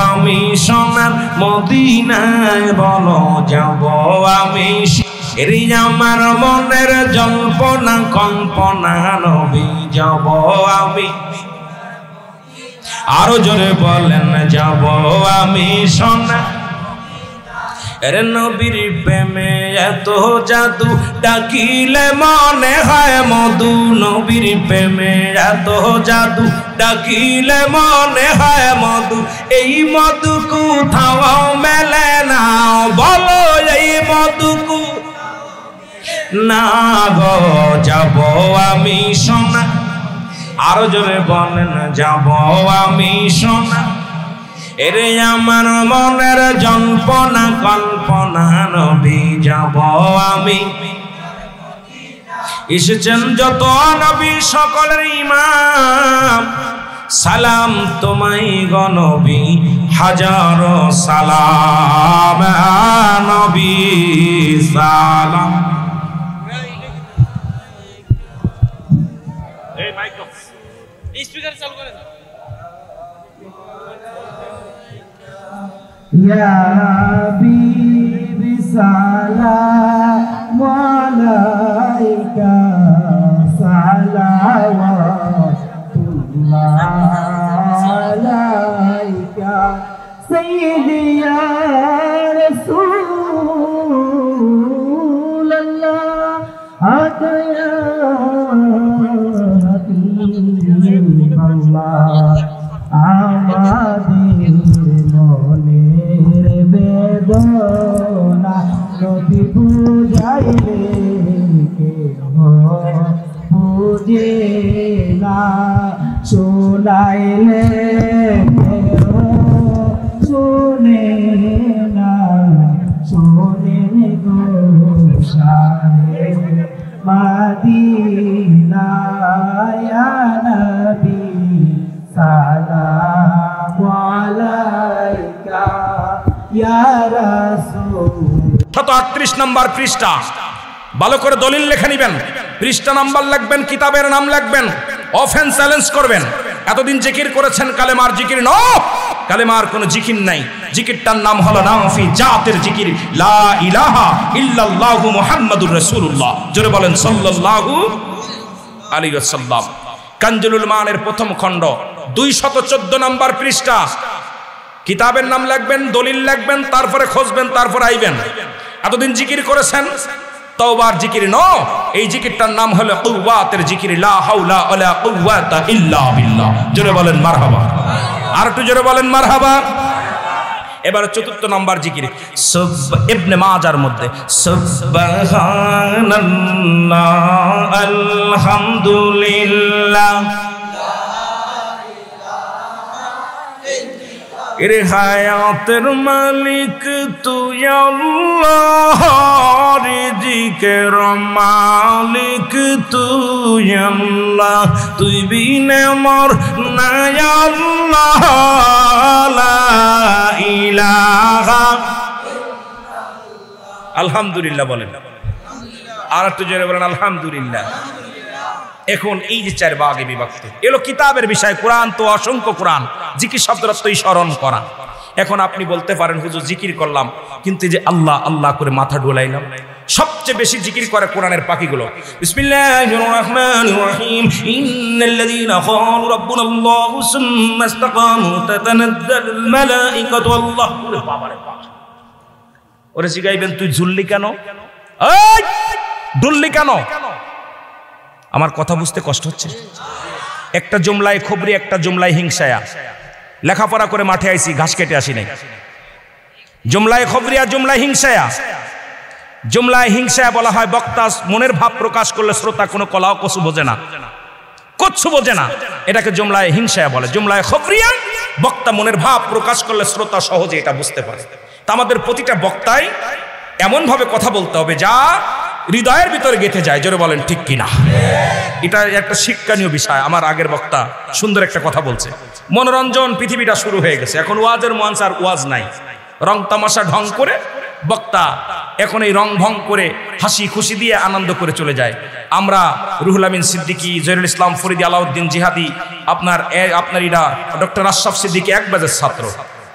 আমি সোনার মদিনায়, বলো যাব আমি, এরি আমার মনের জল্পনা কল্পনা, নবী যাব আমি, আরো জোরে বলেন যাব আমি সোনা। এর নবীর প্রেমে এত জাদু, ডাকিলে মনে হয় মধু, নবীর প্রেমে এত জাদু, ডাকিলে মনে হয় মধু, এই মধু কোথাও মেলে না, বলো এই মধু না গো যাব আমি সোনা, আরো জোরে বলেন যাব আমি সোনা। এরে আমার মনের জল্পনা কল্পনা নবী যাব আমি। এসেছেন যত নবী সকলের ইমাম, সালাম তোমায় গো নবী হাজারো সালাম নবী সালাম। এই মাইক স্পিকার চালু করেন। ইয়া হাবিবি সালামু আলাইকা সালাওয়াতুল্লাহ আলাইকা সাইয়্যিদি ইয়া রাসূলুল্লাহ আতায়া হাবিবাল্লাহ। আমাদের মনের বেদনা নবী বুঝাইলে কেহ বুঝে না, শোনাইলে কেহ শোনে না, শোনেন গো শাহে মদিনা ইয়া নবী সালামু আলাইকা ইয়া রাসূল। 38 নম্বর পৃষ্ঠা, ভালো করে দলিল লেখে নিবেন। পৃষ্ঠা নাম্বার লিখবেন, কিতাবের নাম লিখবেন, অফেন চ্যালেঞ্জ করবেন। এতদিন জিকির করেছেন, কালেমার জিকির ন, কালেমার কোনো জিকির নাই। জিকিরটার নাম হলো নাফি জাতের জিকির, লা ইলাহা ইল্লাল্লাহু মুহাম্মাদুর রাসূলুল্লাহ। জোরে বলেন সাল্লাল্লাহু আলাইহি ওয়াসাল্লাম। কানজুল মানের প্রথম খণ্ড 214 নম্বর পৃষ্ঠা। কিতাবের নাম লিখবেন, দলিল লিখবেন, তারপরে খুঁজবেন, তারপরে আইবেন। এতদিন জিকির করেছেন, তওবার জিকির ন, এই জিকিরটার নাম হলো কুওয়াতের জিকির, লা হাওলা ওয়ালা কুওয়াতা ইল্লা বিল্লাহ। জোরে বলেন মারহাবা, আর একটু জোরে বলেন মারহাবা। এবার 4 নম্বর জিকির ইবনে মাজার মধ্যে, সুবহানাল্লাহ আলহামদুলিল্লাহ এর হায়াতের মালিক তুই আল্লাহ, রিজিকের মালিক তুই আল্লাহ, তুই বিনে মোর নাই আল্লাহ, লা ইলাহা। আলহামদুলিল্লাহ বলেন, আর একটু জোরে বলেন আলহামদুলিল্লাহ। এখন এই যে 4 ভাগে বিভক্ত, এলো কিতাবের বিষয়। কোরআন তো অসংখ্য, কোরআন জিকির শব্দের অর্থই স্মরণ করা। এখন আপনি বলতে পারেন হুজুর জিকির করলাম, কিন্তু যে আল্লাহ আল্লাহ করে মাথা ডোলাইলাম। সবচেয়ে বেশি জিকির করে কোরআনের পাখিগুলো। বিসমিল্লাহির রাহমানির রাহিম, ইন্নাল্লাযীনা ক্বালু রাব্বুনাল্লাহু সুম্মা ইসতাকামু তাতানাজ্জালুল মালাঈকাতু আল্লাহ। ওরে বাবারে বাবা, ওরে জিগাইবেন তুই ঝুললি কেন, এই ডুললি কেন? আমার কথা বুঝতে কষ্ট হচ্ছে? একটা জুমলায় খবরি, একটা জুমলায় হিংসায়া। লেখাপড়া করে মাঠে আইছি, ঘাস কেটে আসি নাই। জুমলায় খবরি আর জুমলায় হিংসায়া। জুমলায় হিংসায়া বলা হয় বক্তা মনের ভাব প্রকাশ করলে শ্রোতা কোনো কলাও কসু বোঝে না, কচ্ছু বোঝে না, এটাকে জুমলায় হিংসায়া বলে। জুমলায় খবরিয়া বক্তা মনের ভাব প্রকাশ করলে শ্রোতা সহজে এটা বুঝতে পারে। তা আমাদের প্রতিটা বক্তাই এমন ভাবে কথা বলতে হবে যা হৃদয়ের ভিতরে গেঁথে যায়। জোরে বলেন ঠিক কিনা? এটা একটা শিক্ষণীয় বিষয়। আমার আগের বক্তা সুন্দর একটা কথা বলছে, মনোরঞ্জন পৃথিবীটা শুরু হয়ে গেছে, এখন ওয়াজের মঞ্চ আর ওয়াজ নাই, রং তামাশা ঢং করে বক্তা এখন এই রং ভং করে হাসি খুশি দিয়ে আনন্দ করে চলে যায়। আমরা রুহুল আমিন সিদ্দিকী, জহিরুল ইসলাম ফরিদি, আলাউদ্দিন জিহাদি, আপনার ইরা ডক্টর আশরাফ সিদ্দিকী 1 বাজের ছাত্র।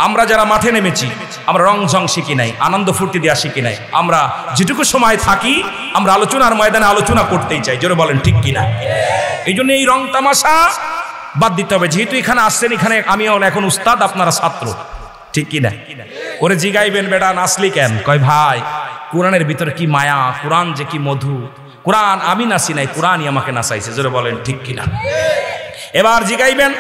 আমরা যারা মাঠে নেমেছি, আমরা রং ঝং শিখি নাই, আনন্দ ফুর্তি দেওয়া শিখি নাই। আমরা যেটুকু সময় থাকি আমরা আলোচনার ময়দানে আলোচনা করতেই চাই। জোরে বলেন ঠিক কিনা? এই জন্য এই রং তামাশা বাদ দিতে হবে। যেহেতু এখানে আসছেন, এখানে আমি এখন উস্তাদ, আপনারা ছাত্র, ঠিক কিনা? ওরে জিগাইবেন বেটা নাচলি কেন? কয় ভাই কোরআনের ভিতরে কি মায়া, কোরআন যে কি মধু, কোরআন আমি নাচি নাই, কোরআনই আমাকে নাচাইছে। জোরে বলেন ঠিক কিনা? এবার জিগাইবেন,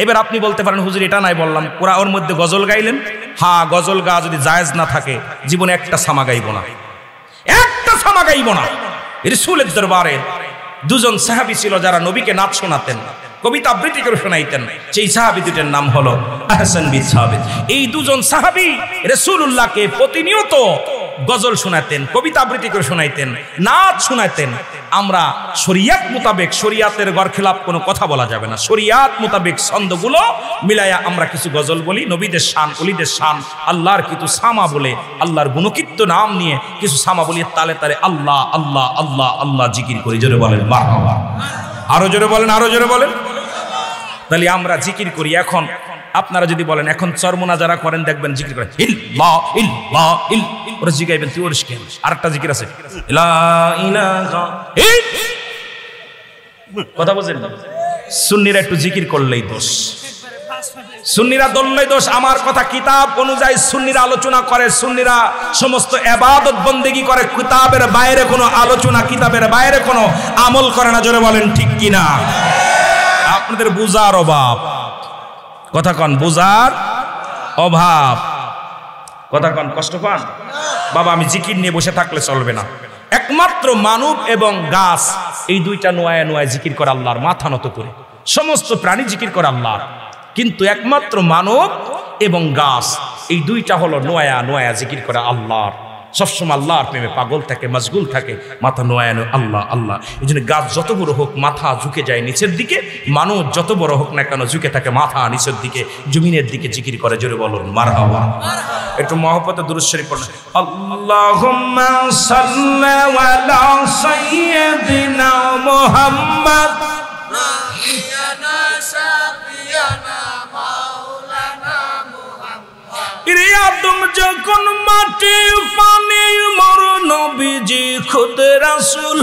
এবার আপনি বলতে পারেন হুজুর এটা নাই বললাম, কোরআন ওর মধ্যে গজল গাইলেন। হ্যাঁ, গজল গা যদি জায়েজ না থাকে জীবনে একটা সামা গাইব না, একটা সামা গাইব না। রাসূলের দরবারে দুজন সাহাবী ছিল যারা নবীকে নাচ শোনাতেন, কবিতা আবৃত্তি করে শোনাইতেন। সেই সাহাবী দুটোর নাম হলো আহসান বিন সাবিত। এই দুজন সাহাবী রাসূলুল্লাহকে প্রতিনিয়ত গজল শোনাতেন, কবিতা আবৃত্তি করে শোনাইতেন, নাচ শোনাইতেন। আমরা শরিয়াত মোতাবেক, শরিয়াতের গরখেলাপ কোনো কথা বলা যাবে না, শরিয়াত মোতাবেক ছন্দগুলো মিলাইয়া আমরা কিছু গজল বলি, নবীদের শান, অলিদের শান, আল্লাহর কিছু সামা বলে, আল্লাহর গুণকীর্ত নাম নিয়ে কিছু সামা বলি, তালে তালে আল্লাহ আল্লাহ আল্লাহ আল্লাহ জিকির করি। জোরে বলেন মারহাবা, আরো জোরে বলেন, আরো জোরে বলেন। তাহলে আমরা জিকির করি। এখন আপনারা যদি বলেন এখন চরমোনা যারা করেন দেখবেন জিকির করেন ইল্লাহ ইল্লাহ ইল, ওরা জিগাইবেন তুই ওর কেন? আরেকটা জিকির আছে লা ইলাহা ইল, কথা বুঝেন? সুন্নিরা একটু জিকির করলেই দোষ, সুন্নিরা দললেই দোষ। আমার কথা কিতাব অনুযায়ী সুন্নিরা আলোচনা করে, সুন্নিরা সমস্ত ইবাদত বন্দেগী করে, কিতাবের বাইরে কোনো আলোচনা, কিতাবের বাইরে কোনো আমল করে না। জোরে বলেন ঠিক কিনা? আপনাদের বুঝার অভাব, কথা কন, বুঝার অভাব, কথা কন, কষ্ট পান বাবা। আমি জিকির নিয়ে বসে থাকলে চলবে না। একমাত্র মানব এবং গাছ, এই দুইটা নোয়ায় নোয়ায় জিকির করে আল্লাহর, মাথা নত করে। সমস্ত প্রাণী জিকির করে আল্লাহর, কিন্তু একমাত্র মানব এবং গাছ, এই দুইটা হলো নোয়া নোয়া জিকির করে আল্লাহর। সবসময় আল্লাহর প্রেমে পাগল থাকে, মশগুল থাকে, মাথা নোয়া আল্লাহ আল্লাহ। এই জন্য গাছ যত বড় হোক মাথা ঝুঁকে যায় নিচের দিকে, মানুষ যত বড় হোক না কেন ঝুঁকে থাকে মাথা নিচের দিকে, জমিনের দিকে জিকির করে। জোরে বলুন মারহাবা। একটু মহব্বতে দুরূদ শরীফ পড়ুন। আল্লাহুম্মা সাল্লি আলা সাইয়্যিদিনা মুহাম্মদ নাবিয়ানা শাফিয়ানা মাওলানা মুহাম্মদ। ইরে আদম যখন মাটি পানি মোর নবীজি খুদ রাসূল,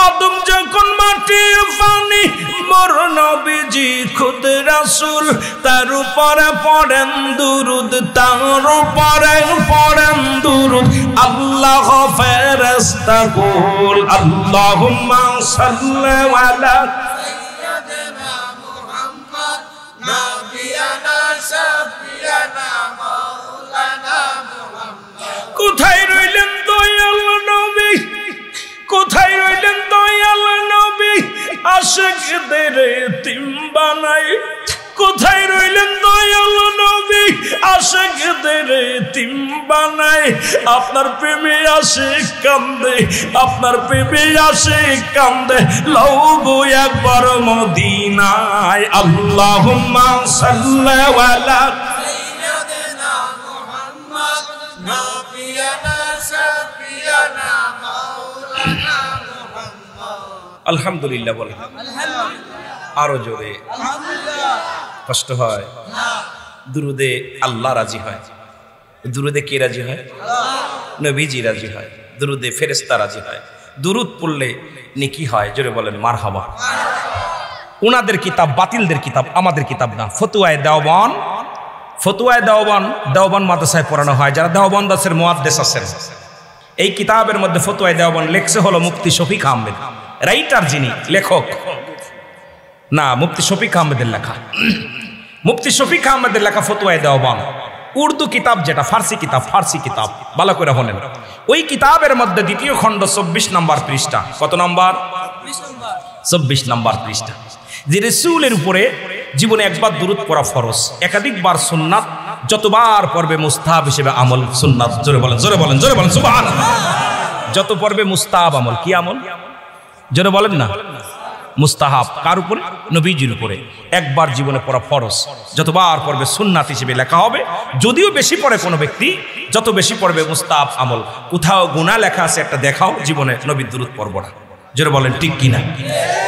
আদম যখন মাটি পানি মোর নবীজি খুদ রাসূল, তার উপরে পড়েন দুরুদ, তার উপরে পড়েন দুরুদ। আল্লাহ ফেরেশতা কুল আল্লাহুম্মা সাল্লি আলা সাইয়্যিদিনা মুহাম্মদ নাবিয়ানা শাফিয়ানা মাওলানা মুহাম্মদ। কোথায় রইলেন দয়াল নবী, কোথায় রইলেন দয়াল নবী, আশিকদের এতিম বানাই। কোথায় রইলেন দয়াল নবী, আশিকদের এতিম বানাই। আপনার প্রেমে আশিক কান্দে, আপনার প্রেমে আশিক কান্দে, লওগো একবার মদিনায়। আল্লাহুম্মা সাল্লি আলা সাইয়্যিদিনা মুহাম্মদ নাবিয়ানা শাফিয়ানা মাওলানা মুহাম্মদ। আলহামদুলিল্লাহ বলেন, আরো জোরে কষ্ট হয়। দুরুদে আল্লাহ রাজি হয়, দুরুদে কে রাজি হয়? নবীজি রাজি হয়, দুরুদে ফেরেশতা রাজি হয়। দুরুদ পড়লে নেকি হয়। জোরে বলেন মারহাবা। উনাদের কিতাব বাতিলদের কিতাব, আমাদের কিতাব না। ফতুয়ায়ে দেওবান, ফতুয়ায়ে দেওবান, দেওবান মাদ্রাসায় পড়ানো হয়। যারা দেওবান দাসের মুহাদ্দিস আছেন, এই কিতাবের মধ্যে ফতুয়ায়ে দেওবান লেখছে হলো মুফতি শফিক আহমেদ, রাইটার যিনি, লেখক না, মুফতি শফিক আহমেদের লেখা। মুফতি শফিক আহমেদের লেখা ফতুয়ায়ে দেওবান, উর্দু কিতাব যেটা, ফার্সি কিতাব, ফার্সি কিতাব, ভালো করে হলেন। ওই কিতাবের মধ্যে দ্বিতীয় খণ্ড 24 নম্বর পৃষ্ঠা। কত নম্বর? 24 নম্বর পৃষ্ঠা। যে রাসূলের উপরে জীবনে একবার দুরূদ পড়া ফরজ, একাধিকবার সুন্নাত, যতবার পড়বে মুস্তাহাব হিসেবে আমল সুন্নাত। জোরে বলেন, জোরে বলেন, জোরে বলেন সুবহানাল্লাহ। যত পড়বে মুস্তাহাব আমল, কি আমল? জোরে বলেন না। মুস্তাহাব কার উপরে? নবীজির উপরে। একবার জীবনে পড়া ফরজ, যতবার পড়বে সুন্নাত হিসেবে লেখা হবে। যদিও বেশি পড়ে কোনো ব্যক্তি, যত বেশি পড়বে মুস্তাহাব আমল। কোথাও গুনাহ লেখা আছে একটা দেখাও, জীবনে নবীর দুরূদ পড়ব না। জোরে বলেন ঠিক কিনা?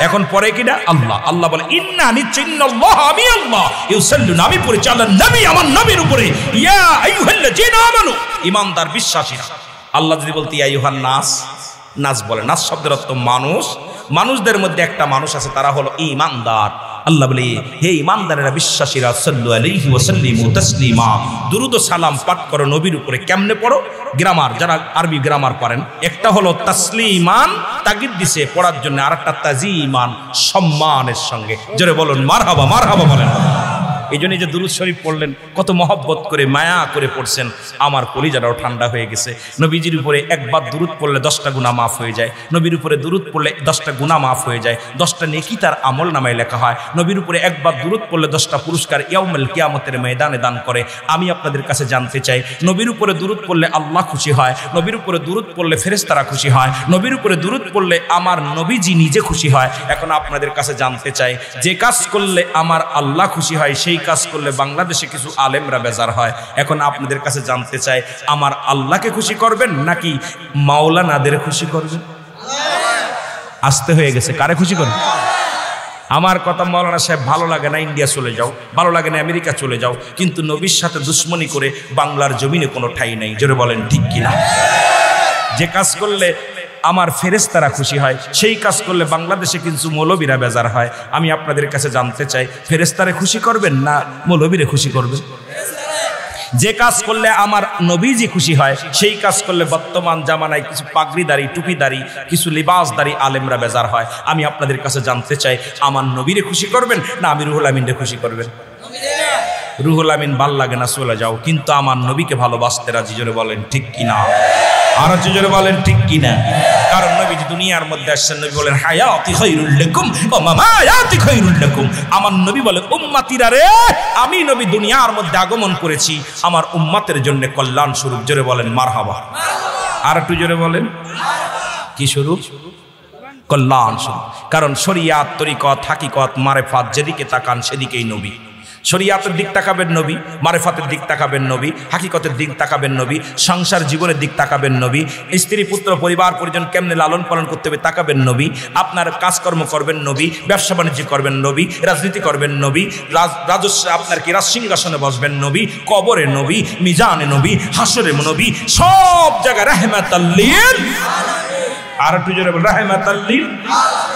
এখন পরে কিনা? আল্লাহ, আল্লাহ বলে ইন্না নিশ্চিন্নাল্লাহ, আমি আল্লাহ ইউসাল্লুনা, আমি পরিচালন নবী আমার নবীর উপরে। ইয়া আইয়ুহাল্লাযীনা আমানু, ঈমানদার বিশ্বাসীরা। আল্লাহ যদি বলতে ইয়া আইয়ুহান নাস, নাস বলে, নাস শব্দের অর্থ মানুষ। মানুষদের মধ্যে একটা মানুষ আছে, তারা হলো ঈমানদার। আল্লাহ বলে হে ঈমানদারেরা, বিশ্বাসীরা, সাল্লু আলাইহি ওয়া সাল্লিমু তাসলিমা, দুরূদ ও সালাম পাঠ করো নবীর উপরে। কেমনে পড়ো? গ্রামার, যারা আরবি গ্রামার পারেন, একটা হলো তাসলিমান, তাগিদ দিছে পড়ার জন্য, আর একটা তাজিমান, সম্মানের সঙ্গে। জোরে বলুন মারহাবা, মারহাবা বলেন। এই জন্য যে দুরূদ শরীফ পড়লেন কত মহব্বত করে মায়া করে পড়ছেন, আমার কলিজাটাও ঠান্ডা হয়ে গেছে। নবীজির উপরে একবার দুরূদ পড়লে 10টা গুনাহ মাফ হয়ে যায়, নবীর উপরে দুরূদ পড়লে 10টা গুনাহ মাফ হয়ে যায়, 10টা নেকি তার আমল নামায় লেখা হয়। নবীর উপরে একবার দুরূদ পড়লে 10টা পুরস্কার ইয়াউমুল কিয়ামতের ময়দানে দান করে। আমি আপনাদের কাছে জানতে চাই, নবীর উপরে দুরূদ পড়লে আল্লাহ খুশি হয়, নবীর উপরে দুরূদ পড়লে ফেরেশতারা খুশি হয়, নবীর উপরে দুরূদ পড়লে আমার নবীজি নিজে খুশি হয়। এখন আপনাদের কাছে জানতে চাই, যে কাজ করলে আমার আল্লাহ খুশি হয় সেই কাজ করলে বাংলাদেশে কিছু আলেমরা বেজার হয়। এখন আপনাদের কাছে জানতে চাই, আমার আল্লাহকে খুশি করবেন নাকি মাওলানাদের খুশি করবেন? আসতে হয়ে গেছে, কারে খুশি করবেন? আমার কথা, মাওলানা সাহেব ভালো লাগে না ইন্ডিয়া চলে যাও, ভালো লাগে না আমেরিকা চলে যাও, কিন্তু নবীর সাথে দুশ্মনী করে বাংলার জমিনে কোনো ঠাঁই নাই। জোরে বলেন ঠিক কিনা? যে কাজ করলে আমার ফেরেশতারা খুশি হয় সেই কাজ করলে বাংলাদেশে কিন্তু মৌলবীরা বেজার হয়। আমি আপনাদের কাছে জানতে চাই, ফেরেশতারে খুশি করবেন না মৌলবীরে খুশি করবেন? যে কাজ করলে আমার নবীজি খুশি হয় সেই কাজ করলে বর্তমান জামানায় কিছু পাগড়িদারি টুপিদারি কিছু লিবাসদারি আলেমরা বেজার হয়। আমি আপনাদের কাছে জানতে চাই, আমার নবীরে খুশি করবেন না আমি রুহুল আমিনরে খুশি করবেন? রুহুল আমিন ভাল লাগে না চলে যাও, কিন্তু আমার নবীকে ভালোবাসতে রাজি। জোরে বলেন ঠিক কিনা? আর জোরে বলেন ঠিক কিনা? কারণ নবীজি দুনিয়ার মধ্যে আসছেন, নবী বলেন হায়াতি খায়রুল লাকুম ওয়া মামায়াতি খায়রুল লাকুম। আমার নবী বলে, উম্মতিরা রে, আমি নবী দুনিয়ার মধ্যে আগমন করেছি আমার উম্মতের জন্য কল্যাণ স্বরূপ। জোরে বলেন মারহাবা। আর একটু জোরে বলেন কি স্বরূপ? কল্যাণ স্বরূপ। কারণ শরিয়াত তরিকত হাকিকত মারেফাত যেদিকে তাকান সেদিকেই নবী। শরিয়াতের দিক তাকাবেন নবী, মারেফাতের দিক তাকাবেন নবী, হাকিকতের দিক তাকাবেন নবী, সংসার জীবনের দিক তাকাবেন নবী, স্ত্রী পুত্র পরিবার পরিজন কেমনে লালন পালন করতে হবে তাকাবেন নবী, আপনার কাজকর্ম করবেন নবী, ব্যবসা বাণিজ্য করবেন নবী, রাজনীতি করবেন নবী, রাজস্ব আপনার কি রাজসিংহাসনে বসবেন নবী, কবরে নবী, মিজানে নবী, হাসরে নবী, সব জায়গায় রাহমাতাল লিল আলামিন। আর একটু জোরে বল রাহমাতাল লিল আলামিন।